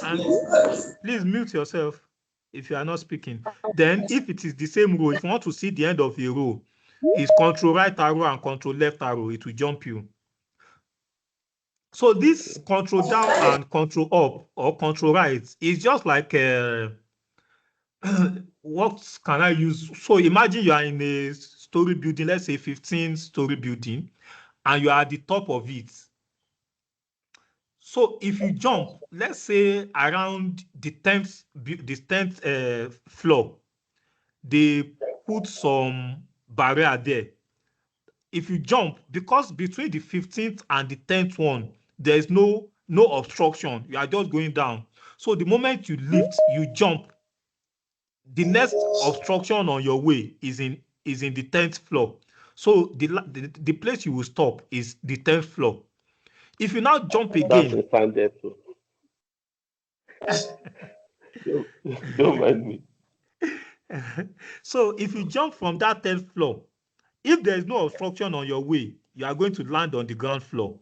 And please mute yourself if you are not speaking. Then if it is the same row, if you want to see the end of a row, it's Control right arrow and Control left arrow, it will jump you. So this Control Down and Control Up or Control Right is just like what can I use? So imagine you are in a story building, let's say 15-story building, and you are at the top of it. So if you jump, let's say around the 10th floor, they put some barrier there. If you jump, because between the 15th and the 10th one, there is no obstruction. You are just going down. So the moment you lift, you jump, the next obstruction on your way is in the 10th floor. So the place you will stop is the 10th floor. If you now jump again, that's there too. Don't mind me. So if you jump from that 10th floor, if there is no obstruction on your way, you are going to land on the ground floor.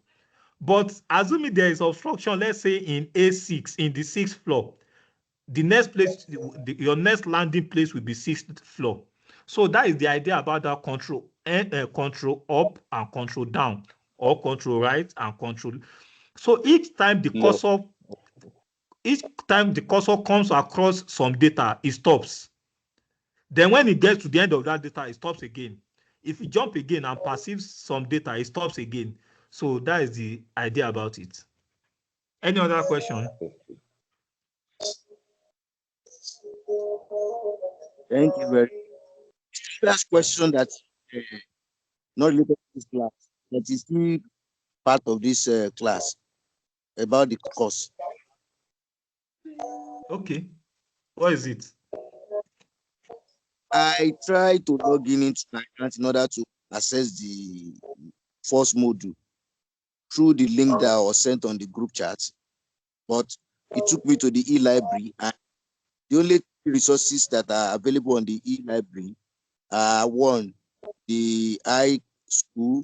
But assuming there is obstruction, let's say in A6, in the 6th floor, the next place, your next landing place will be 6th floor. So that is the idea about that control, control up and control down, or control right and control. So each time the cursor comes across some data, it stops. Then when it gets to the end of that data, it stops again. If you jump again and perceives some data, it stops again. So that is the idea about it. Any other question? Thank you very much. Last question that not related to this class, that is still part of this class about the course. Okay. What is it? I try to log into my account in order to access the first module through the link that was sent on the group chat, but it took me to the e-library, and the only resources that are available on the e-library are one, the iSchool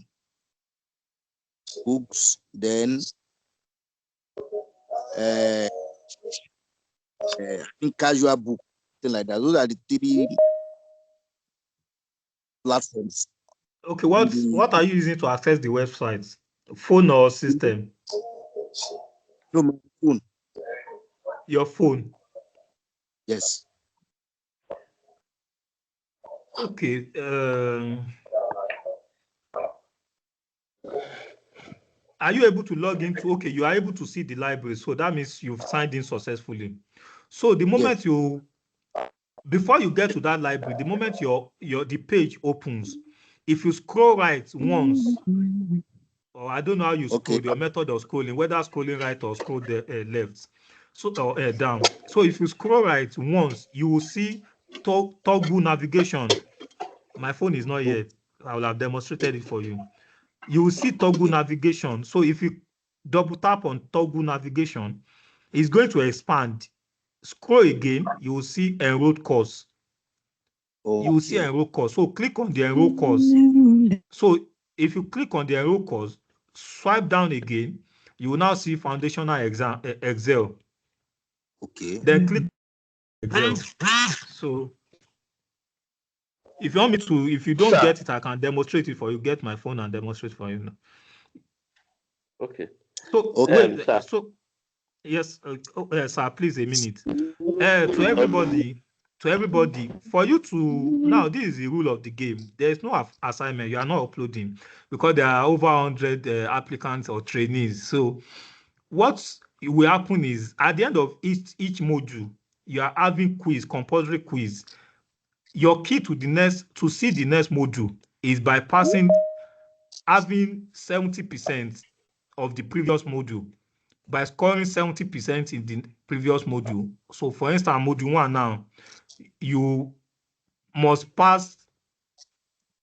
books, then I think casual book, something like that. Those are the three platforms. Okay, what are you using to access the website? Phone or system? No, my phone. Your phone. Yes. Okay. Are you able to log into? Okay, you are able to see the library, so that means you've signed in successfully. So the moment before you get to that library, the moment the page opens, if you scroll right once, or I don't know how you scroll, your method of scrolling, whether scrolling right or scroll left, so or down. So if you scroll right once, you will see toggle navigation. My phone is not here. I will have demonstrated it for you. You will see toggle navigation. So if you double tap on toggle navigation, it's going to expand. Scroll again, you will see enrolled course. You will see enrolled course. So click on the enrolled course. So if you click on the enrolled course, swipe down again, you will now see foundational Excel. Okay. Then click Excel. So if you want me to, if you don't get it, I can demonstrate it for you. Get my phone and demonstrate for you. Okay. So wait, so yes, sir, please a minute. To everybody, for you to now, this is the rule of the game. There is no assignment. You are not uploading because there are over 100 applicants or trainees. So what will happen is at the end of each module, you are having compulsory quiz. Your key to see the next module is by having 70% of the previous module, by scoring 70% in the previous module. So for instance, module 1 now, you must pass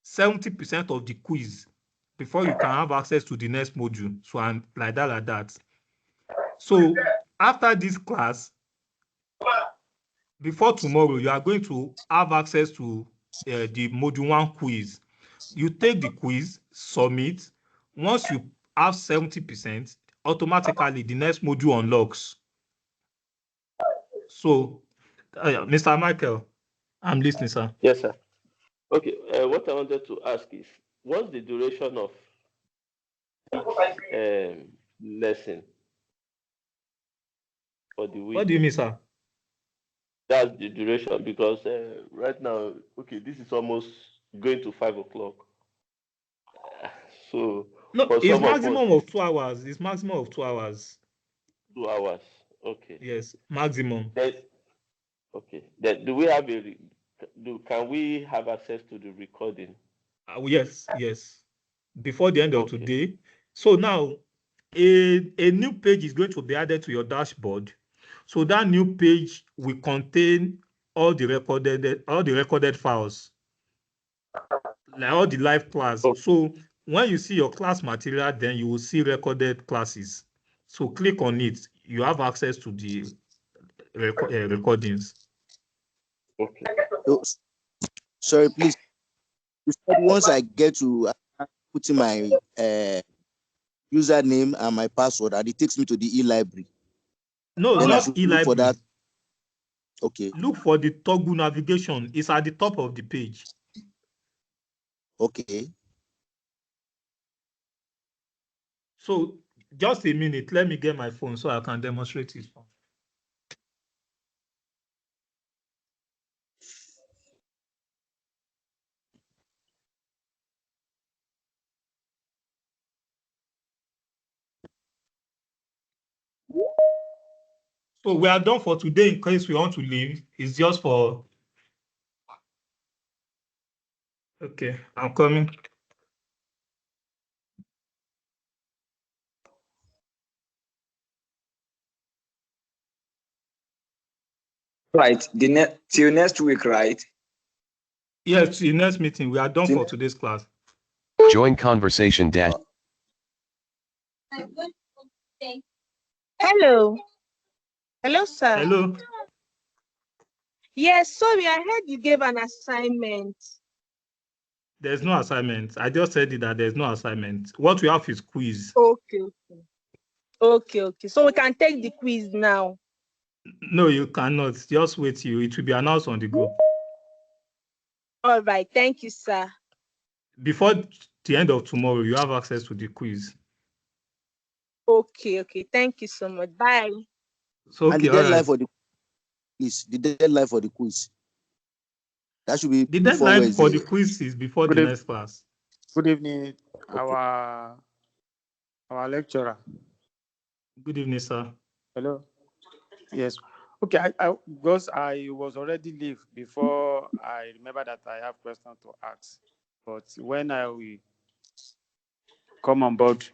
70% of the quiz before you can have access to the next module. So and like that. So after this class, before tomorrow, you are going to have access to the module 1 quiz. You take the quiz, submit. Once you have 70%, automatically the next module unlocks. So, Mr. Michael, I'm listening, sir. Yes, sir. Okay, what I wanted to ask is, what's the duration of each lesson for the week? What do you mean, sir? That's the duration, because right now, okay, this is almost going to 5 o'clock. So no, for it's some maximum of us, of 2 hours. It's maximum of 2 hours. 2 hours. Okay. Yes, maximum. Okay. Then do we have can we have access to the recording? Yes. Before the end of today. So now a new page is going to be added to your dashboard. So that new page will contain all the recorded files, like all the live class. So when you see your class material, then you will see recorded classes. So click on it. You have access to the recordings. Okay. So, sorry, please. You said once I get to put in my username and my password, and it takes me to the e-library. No, Then I not should look for e-library. that. Okay. Look for the toggle navigation. It's at the top of the page. Okay. So just a minute. Let me get my phone so I can demonstrate it. So we are done for today. In case we want to leave, it's just for. Okay, I'm coming. Right. Till next week, right? Yes, the next meeting. We are done for today's class. Join conversation dash. Hello. Hello, sir. Hello. Yes, sorry, I heard you gave an assignment. There's no assignment. I just said it that there's no assignment. What we have is quiz. Okay. Okay. So we can take the quiz now. No, you cannot. Just wait. It will be announced on the group. All right. Thank you, sir. Before the end of tomorrow, you have access to the quiz. Okay. Thank you so much. Bye. So, And the deadline for the deadline for the quiz. That should be the before deadline Wednesday. for the quiz is before the next class. Good evening, Okay. our lecturer. Good evening, sir. Hello. Yes. Okay. Because I was already leave before I remember that I have questions to ask. But when I will come on board,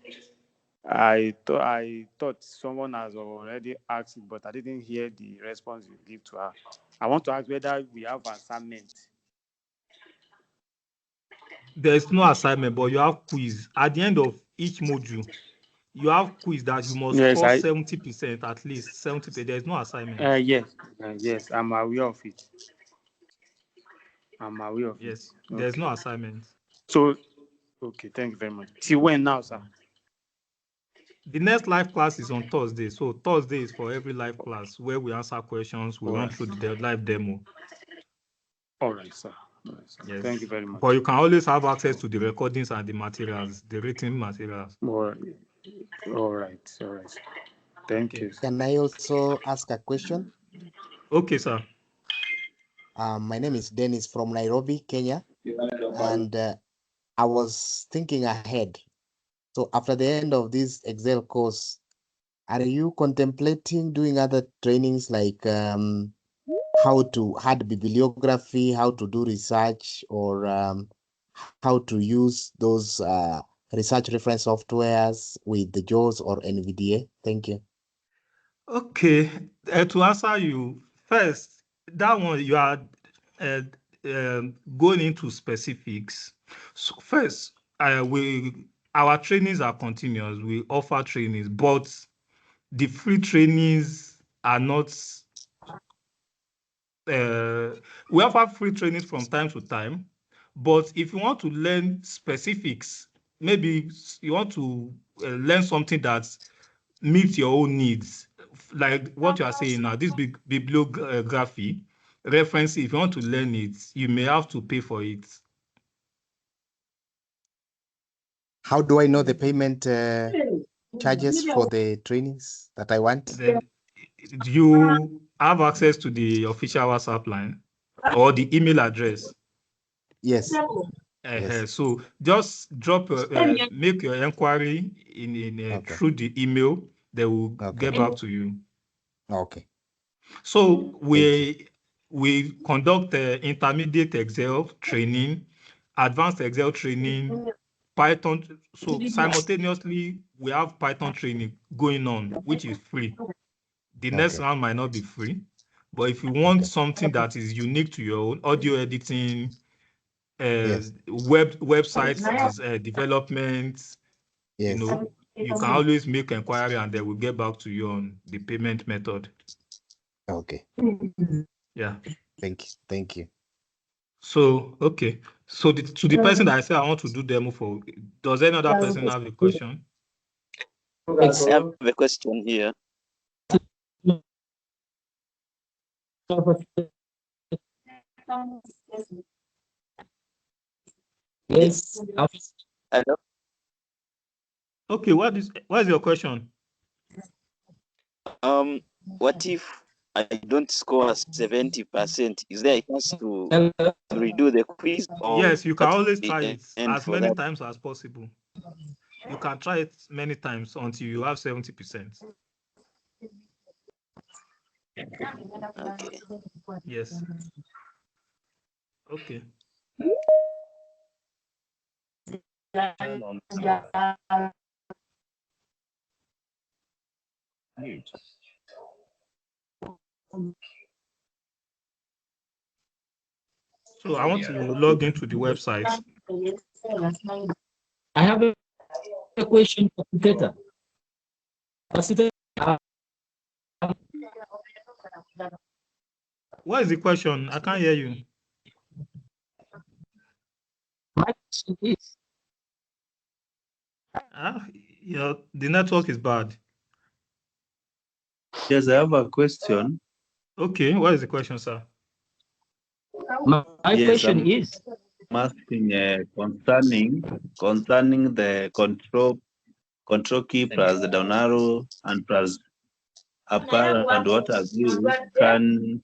I thought someone has already asked it, but I didn't hear the response you give to her. I want to ask whether we have assignment. There's no assignment, but you have quiz. At the end of each module, you have quiz that you must score 70%, at least 70%. There's no assignment. Yes, I'm aware of it. Yes, there's no assignment. So, okay, thank you very much. Till when now, sir? The next live class is on Thursday. So Thursday is for every live class where we answer questions, we run through the live demo. All right, sir. Yes. Thank you very much. But you can always have access to the recordings and the materials, the written materials. All right. Thank you. Can I also ask a question? Okay, sir. My name is Dennis from Nairobi, Kenya, and I was thinking ahead. So after the end of this Excel course, are you contemplating doing other trainings like how to add bibliography, how to do research, or how to use those research reference softwares with the JAWS or NVDA? Thank you. Okay, to answer you, first, that one you are going into specifics. So first, our trainings are continuous. We offer trainings, but the free trainings are not. We offer free trainings from time to time, but if you want to learn specifics, maybe you want to learn something that meets your own needs, like what you are saying now, this bibliography reference, if you want to learn it, you may have to pay for it. How do I know the payment charges for the trainings that I want? Then you have access to the official WhatsApp line or the email address. Yes. So just drop, make your inquiry through the email. They will get back to you. Okay. So we conduct intermediate Excel training, advanced Excel training, Python. So simultaneously, we have Python training going on, which is free. The next round might not be free, but if you want something that is unique to your own audio editing, website development, you can always make inquiry and they will get back to you on the payment method. Okay. Yeah. Thank you. So, okay. So to the person that I say I want to do demo for, does any other person have a question? I have a question here. Yes. Hello? Okay, what is your question? What if I don't score 70%? Is there a chance to redo the quiz? Or Yes, you can that's always the try it end as for many that? times as possible. You can try it many times until you have 70%. Okay. Yes. Okay. So I want to log into the website. I have a question for Peter. What is the question? I can't hear you. The network is bad. Yes, I have a question. Okay, what is the question, sir? My Yes, question is asking concerning the control key plus the down arrow and plus up arrow and what have you. Can,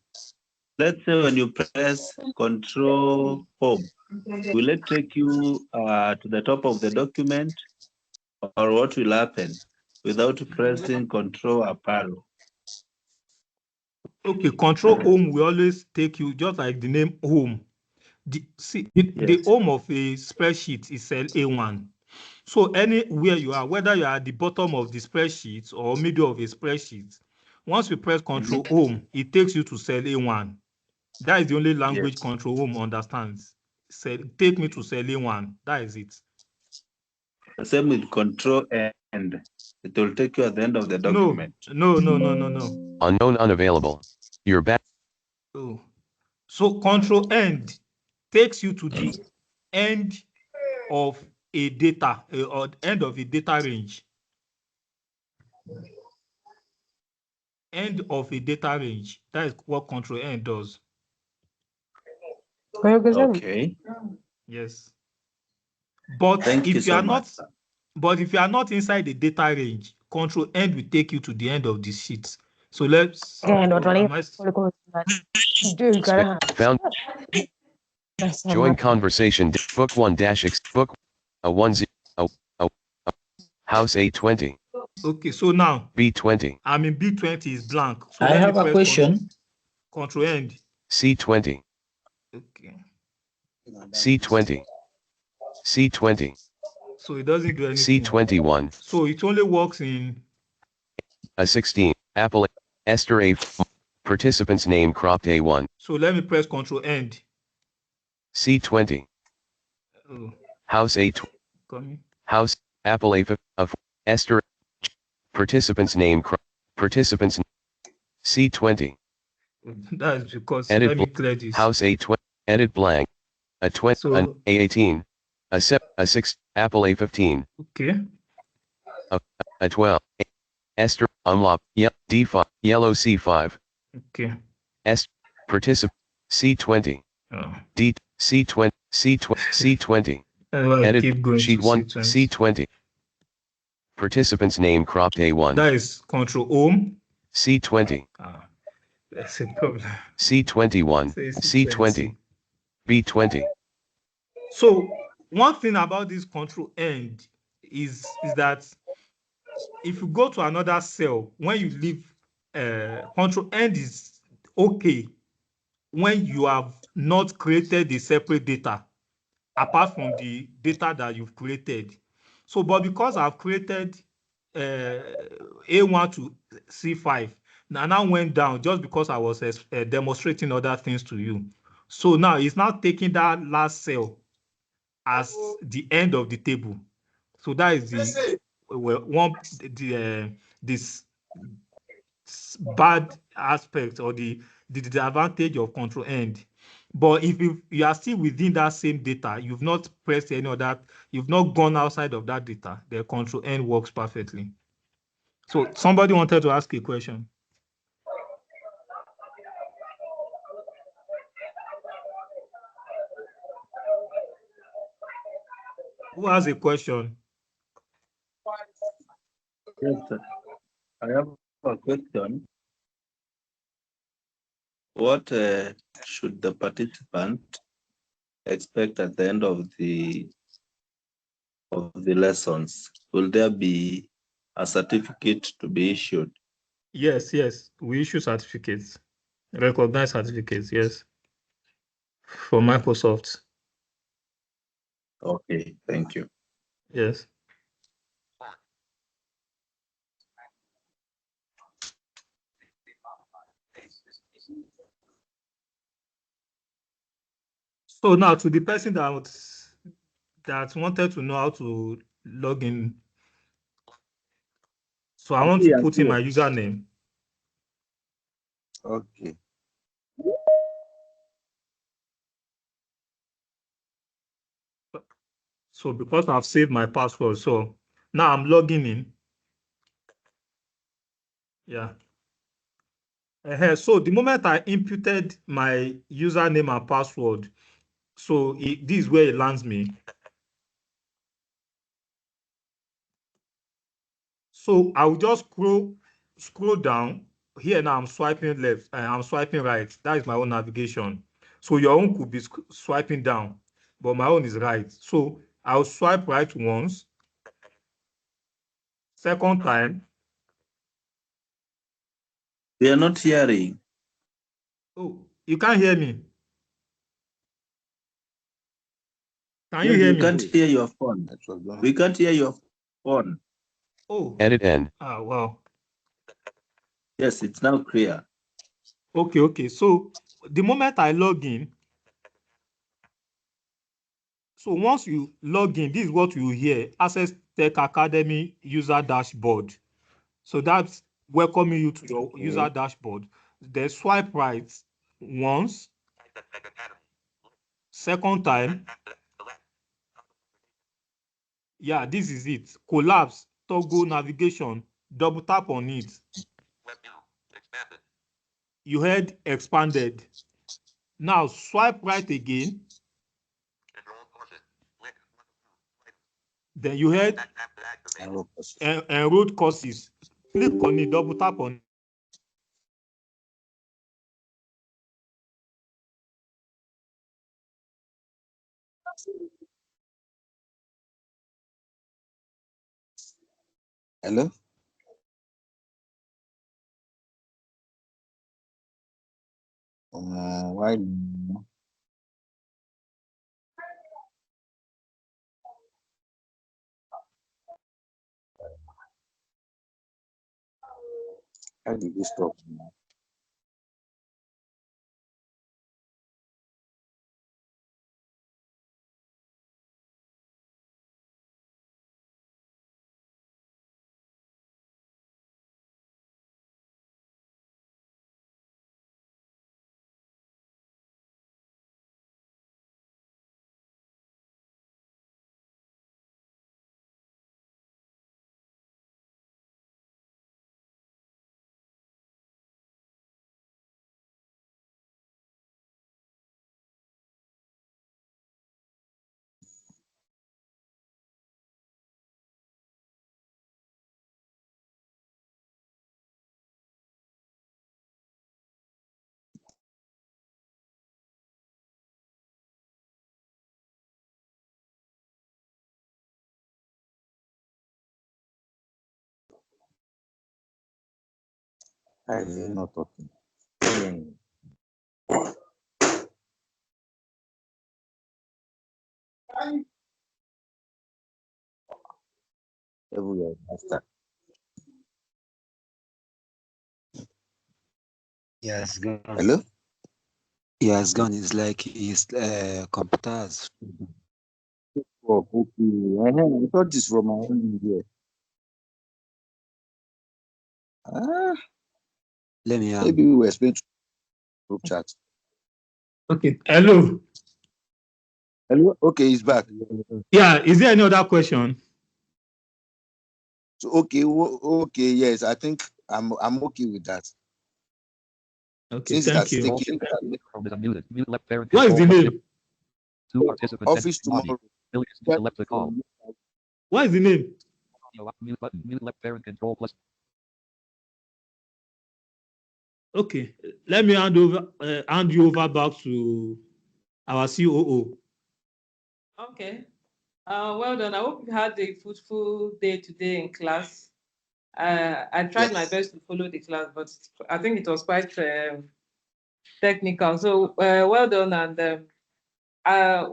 let's say when you press control home, will it take you to the top of the document, or what will happen without pressing control up arrow? Okay, control home will always take you just like the name home. The home of a spreadsheet is cell A1. So anywhere you are, whether you are at the bottom of the spreadsheet or middle of a spreadsheet, once you press control home, it takes you to cell A1. That is the only language control home understands. Take me to cell A1. That is it. Same with control end. It will take you at the end of the document. No. Unknown unavailable. You're back. Oh. So control end takes you to the end of a data or end of a data range. End of a data range. That is what control end does. Okay. Yes. But Thank you if you so are much. if you are not inside the data range, control end will take you to the end of the sheet. So let's Found. Join conversation. Book 1 X book a 10 house 820. Okay, so now B20. I mean B20 is blank. So I have a question. Control end. C20. Okay. C20. C20. So it doesn't do anything. C21. So it only works in a 16. Apple Esther A. Participant's name cropped A1. So let me press control end. C20. Oh. House A2. House Apple A of Esther. Participant's name participants C20. That is because Edit let me clear this. House A20. Edit blank. A 20. So, an A18. A 6. Apple A15. Okay. A 12. Esther unlock. D5. Yellow C5. Okay. S participant C20. Oh. D C20 C20. Edit sheet 1 C20. Participant's name cropped A1. That is control home. C20. That's a problem. C21. C20. B20. So one thing about this control end is that if you go to another cell, when you leave control end is okay when you have not created the separate data apart from the data that you've created. So, but because I've created A1 to C5, now went down just because I was demonstrating other things to you. So now it's now taking that last cell as the end of the table. So that is the this bad aspect or the disadvantage of control end. But if you are still within that same data, you've not pressed any other, you've not gone outside of that data, the control end works perfectly. So somebody wanted to ask a question. Who has a question? Yes, sir. I have a question. What should the participant expect at the end of the lessons? Will there be a certificate to be issued? Yes, we issue certificates, recognized certificates, yes, for Microsoft. Okay, thank you. Yes. So now to the person that wanted to know how to log in. So I want to put in my username. Okay. So because I've saved my password, so now I'm logging in. Yeah. So the moment I inputted my username and password, so this is where it lands me. So I will just scroll down. Here now I'm swiping left and I'm swiping right. That is my own navigation. So your own could be swiping down, but my own is right. So I'll swipe right once. Second time. We are not hearing. Oh, you can't hear me. Can you Yes, hear we me? can't hear your phone. We can't hear your phone. Oh. Edit end. Ah, wow. Yes, it's now clear. Okay. So the moment I log in, so once you log in, this is what you hear: Accesstech Academy user dashboard. So that's welcoming you to your user dashboard. Then swipe right once. Second time. Yeah, this is it. Collapse, toggle navigation, double tap on it. You heard expanded. Now swipe right again. Then you heard enrolled courses. Click on it, double tap on it. Hello? Why? How did you stop? Why is it not talking? Everywhere, master. He has gone. Hello? He has gone. It's like his computers. Oh, okay. I thought this from my own here. Ah. Let me Maybe we will explain to group chat. Okay. Hello. Hello. Okay, he's back. Yeah. Is there any other question? So okay, yes, I think I'm okay with that. Okay, Since it thank has you. taken What is the name? Two participants office tomorrow. Select the call. What is the name? Mute button. Mute left parent control plus. Okay, let me hand you over back to our COO. Okay. Well done. I hope you had a fruitful day today in class. I tried my best to follow the class, but I think it was quite technical. So well done, and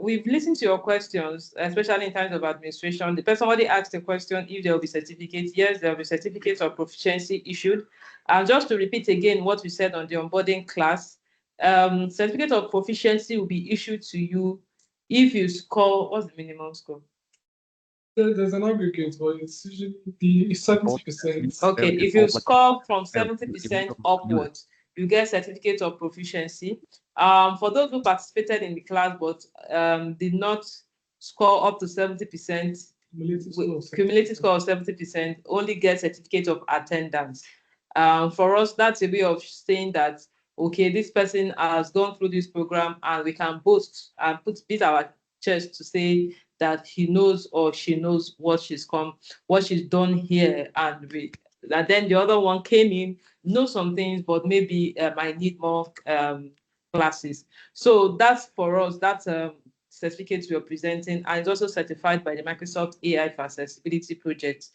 we've listened to your questions, especially in terms of administration. Somebody asked a question if there will be certificates. Yes, there will be certificates of proficiency issued. And just to repeat again what we said on the onboarding class, certificate of proficiency will be issued to you if you score. What's the minimum score? There's an aggregate, but it's usually the 70%. Okay, if you score from 70% upwards, you get certificate of proficiency. For those who participated in the class but did not score up to 70%, cumulative score of 70%, only get certificate of attendance. For us, that's a way of saying that, okay, this person has gone through this program and we can boast and beat our chest to say that he knows or she knows what she's done here, and then the other one came in, know some things, but maybe might need more classes. So that's for us, that's certificate we are presenting, and it's also certified by the Microsoft AI for Accessibility project.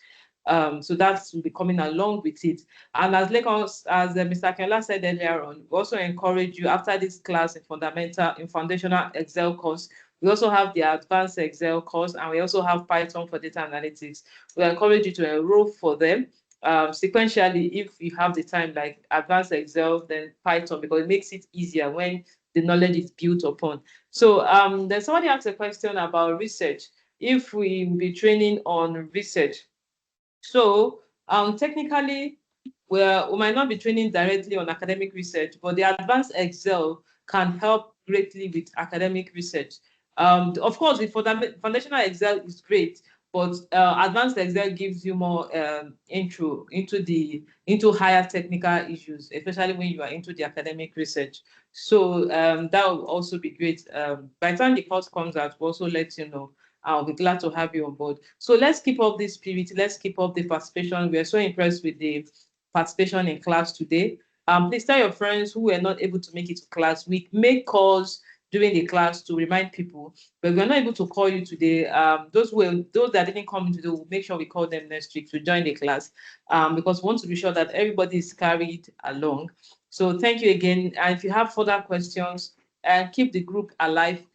So that will be coming along with it. And as Mr. Kela said earlier on, we also encourage you after this class in foundational Excel course. We also have the advanced Excel course, and we also have Python for data analytics. We encourage you to enroll for them sequentially if you have the time, like advanced Excel, then Python, because it makes it easier when the knowledge is built upon. So then somebody asked a question about research. If we be training on research, so technically, we might not be training directly on academic research, but the advanced Excel can help greatly with academic research. Of course, the foundational Excel is great, but advanced Excel gives you more intro into higher technical issues, especially when you are into the academic research. So that will also be great. By the time the course comes out, we'll also let you know. I'll be glad to have you on board. So let's keep up this spirit. Let's keep up the participation. We are so impressed with the participation in class today. Please tell your friends who were not able to make it to class. We make calls during the class to remind people, but we're not able to call you today. Those that didn't come today, we'll make sure we call them next week to join the class, because we want to be sure that everybody is carried along. So thank you again. And if you have further questions, keep the group alive.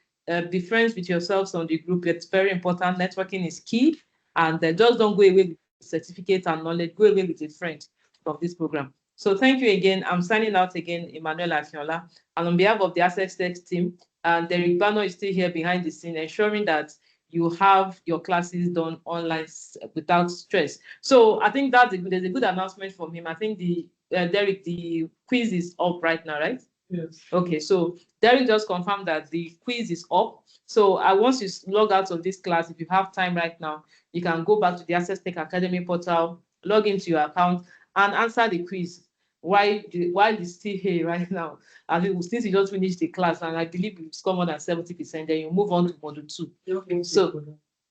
Be friends with yourselves on the group. It's very important. Networking is key, and just don't go away with certificate and knowledge. Go away with a friend of this program. So thank you again. I'm signing out again, Emmanuel Akinola, and on behalf of the Accesstech team, and Derek Bano is still here behind the scene, ensuring that you have your classes done online without stress. So I think there's a good announcement from him. I think Derek, the quiz is up right now, right? Yes. Okay, so Derek just confirmed that the quiz is up. So once you log out of this class, if you have time right now, you can go back to the Accesstech Academy portal, log into your account, and answer the quiz while it's still here right now. And since you just finished the class, and I believe you score more than 70%, then you move on to module 2. So,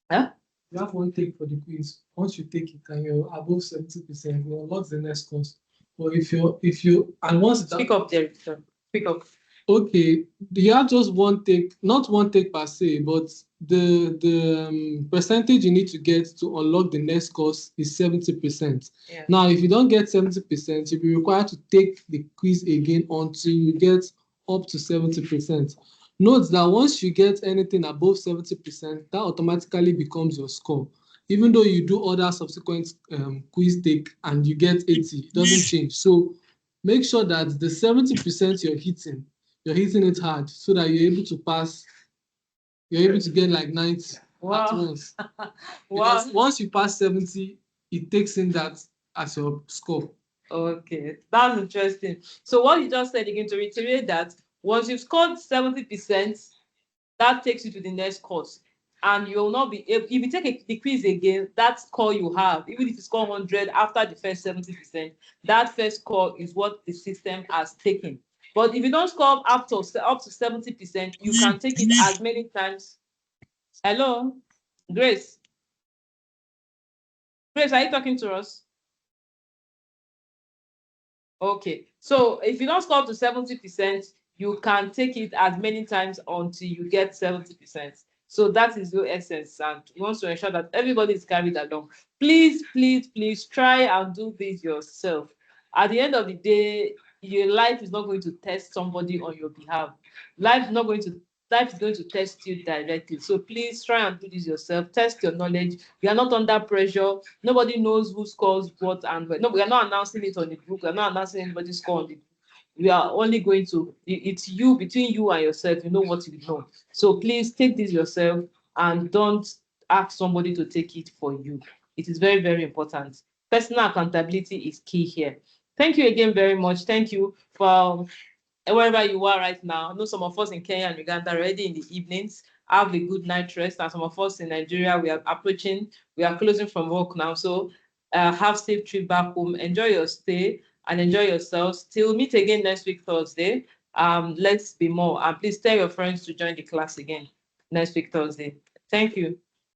you have one take for the quiz. Once you take it and you're above 70%, you unlock the next course. But if you and once speak up there, speak up. Okay, you have just one take, not one take per se, but the percentage you need to get to unlock the next course is 70%. Yeah. Now, if you don't get 70%, you'll be required to take the quiz again until you get up to 70%. Note that once you get anything above 70%, that automatically becomes your score. Even though you do other subsequent quiz take and you get 80, it doesn't change. So make sure that the 70% you're hitting it hard so that you're able to pass, you're able to get like 90 at once. Wow. Because once you pass 70, it takes in that as your score. Okay, that's interesting. So what you just said again, to reiterate that once you've scored 70%, that takes you to the next course. And you'll not be able, if you take the quiz again, that score you have, even if you score 100 after the first 70%, that first score is what the system has taken. But if you don't score up to 70%, you can take it as many times. Hello, Grace. Grace, are you talking to us? Okay, so if you don't score up to 70%, you can take it as many times until you get 70%. So that is your essence, and we want to ensure that everybody is carried along. Please, please, please try and do this yourself. At the end of the day, your life is not going to test somebody on your behalf. Life is not going to Life is going to test you directly. So please try and do this yourself. Test your knowledge. You are not under pressure. Nobody knows who scores what and when. No, we are not announcing it on the group. We are not announcing anybody's score on the group. We are only going to, it's you, between you and yourself, you know what you know. So please take this yourself and don't ask somebody to take it for you. It is very, very important. Personal accountability is key here. Thank you again very much. Thank you for wherever you are right now. I know some of us in Kenya and Uganda are already in the evenings. Have a good night rest. And some of us in Nigeria, we are closing from work now. So have safe trip back home. Enjoy your stay and enjoy yourselves. Till meet again next week, Thursday. Let's be more. And please tell your friends to join the class again next week, Thursday. Thank you.